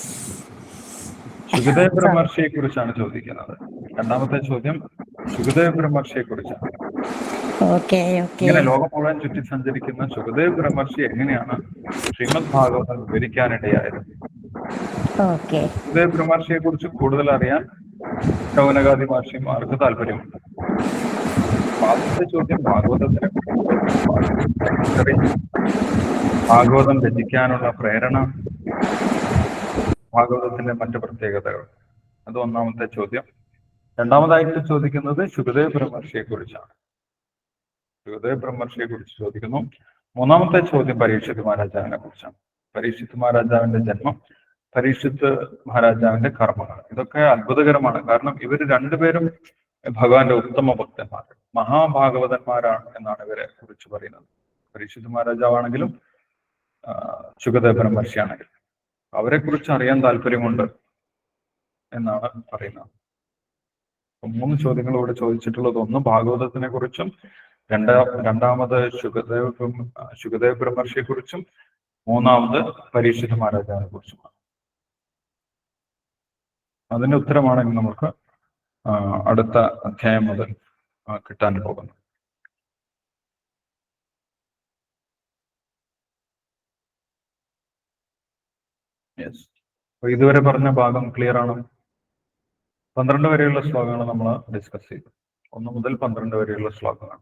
ശുഗദേവ ബ്രഹ്മർഷിയെ കുറിച്ചാണ് ചോദിക്കുന്നത്. രണ്ടാമത്തെ ചോദ്യം ശുഗദേവ ബ്രഹ്മർഷിയെ കുറിച്ചാണ്. Okay okay. ഇങ്ങനെ ലോകം മുഴുവൻ ചുറ്റി സഞ്ചരിക്കുന്ന ശുഗദേവ് ബ്രഹ്മർഷി എങ്ങനെയാണ് ശ്രീമദ് ഭാഗവതം വിവരിക്കാനിടയായത്? ഓക്കെ. ശുഗദേവ് ബ്രഹ്മർഷിയെ കുറിച്ച് കൂടുതൽ അറിയാൻ ശൗനകാദി മഹർഷിമാർക്ക് താല്പര്യമുണ്ട്. ആദ്യത്തെ ചോദ്യം ഭാഗവതത്തിനെ ഭാഗവതം രചിക്കാനുള്ള പ്രേരണ, ഭാഗവതത്തിന്റെ മറ്റു പ്രത്യേകതകൾ, അത് ഒന്നാമത്തെ ചോദ്യം. രണ്ടാമതായിട്ട് ചോദിക്കുന്നത് ശുഗദേവ് ബ്രഹ്മർഷിയെ കുറിച്ചാണ്. ശുഗദേവ് ബ്രഹ്മർഷിയെ കുറിച്ച് ചോദിക്കുന്നു. മൂന്നാമത്തെ ചോദ്യം പരീക്ഷിത് മഹാരാജാവിനെ കുറിച്ചാണ്. പരീക്ഷിത് മഹാരാജാവിന്റെ ജന്മം, പരീക്ഷിത് മഹാരാജാവിന്റെ കർമ്മങ്ങൾ, ഇതൊക്കെ അത്ഭുതകരമാണ്. കാരണം ഇവർ രണ്ടുപേരും ഭഗവാന്റെ ഉത്തമ ഭക്തന്മാർ, മഹാഭാഗവതന്മാരാണ് എന്നാണ് ഇവരെ കുറിച്ച് പറയുന്നത്. പരീക്ഷിത് മഹാരാജാവാണെങ്കിലും ശുഗദേവ് ബ്രഹ്മർഷിയാണെങ്കിലും അവരെ കുറിച്ച് അറിയാൻ താല്പര്യമുണ്ട് എന്നാണ് പറയുന്നത്. മൂന്ന് ചോദ്യങ്ങൾ ഇവിടെ ചോദിച്ചിട്ടുള്ളത്. ഒന്ന് ഭാഗവതത്തിനെ കുറിച്ചും, രണ്ടാമത് ശുഗദേവ് ബ്രഹ്മർഷിയെ കുറിച്ചും, മൂന്നാമത് പരീക്ഷിത് മഹാരാജാവിനെ കുറിച്ചുമാണ്. അതിന്റെ ഉത്തരമാണ് ഇനി നമുക്ക് അടുത്ത അധ്യായം മുതൽ കിട്ടാൻ പോകുന്നത്. യെസ്, അപ്പൊ ഇതുവരെ പറഞ്ഞ ഭാഗം ക്ലിയർ ആണ്? 12 വരെയുള്ള ശ്ലോകങ്ങൾ നമ്മൾ ഡിസ്കസ് ചെയ്തു. 1 മുതൽ 12 വരെയുള്ള ശ്ലോകങ്ങൾ.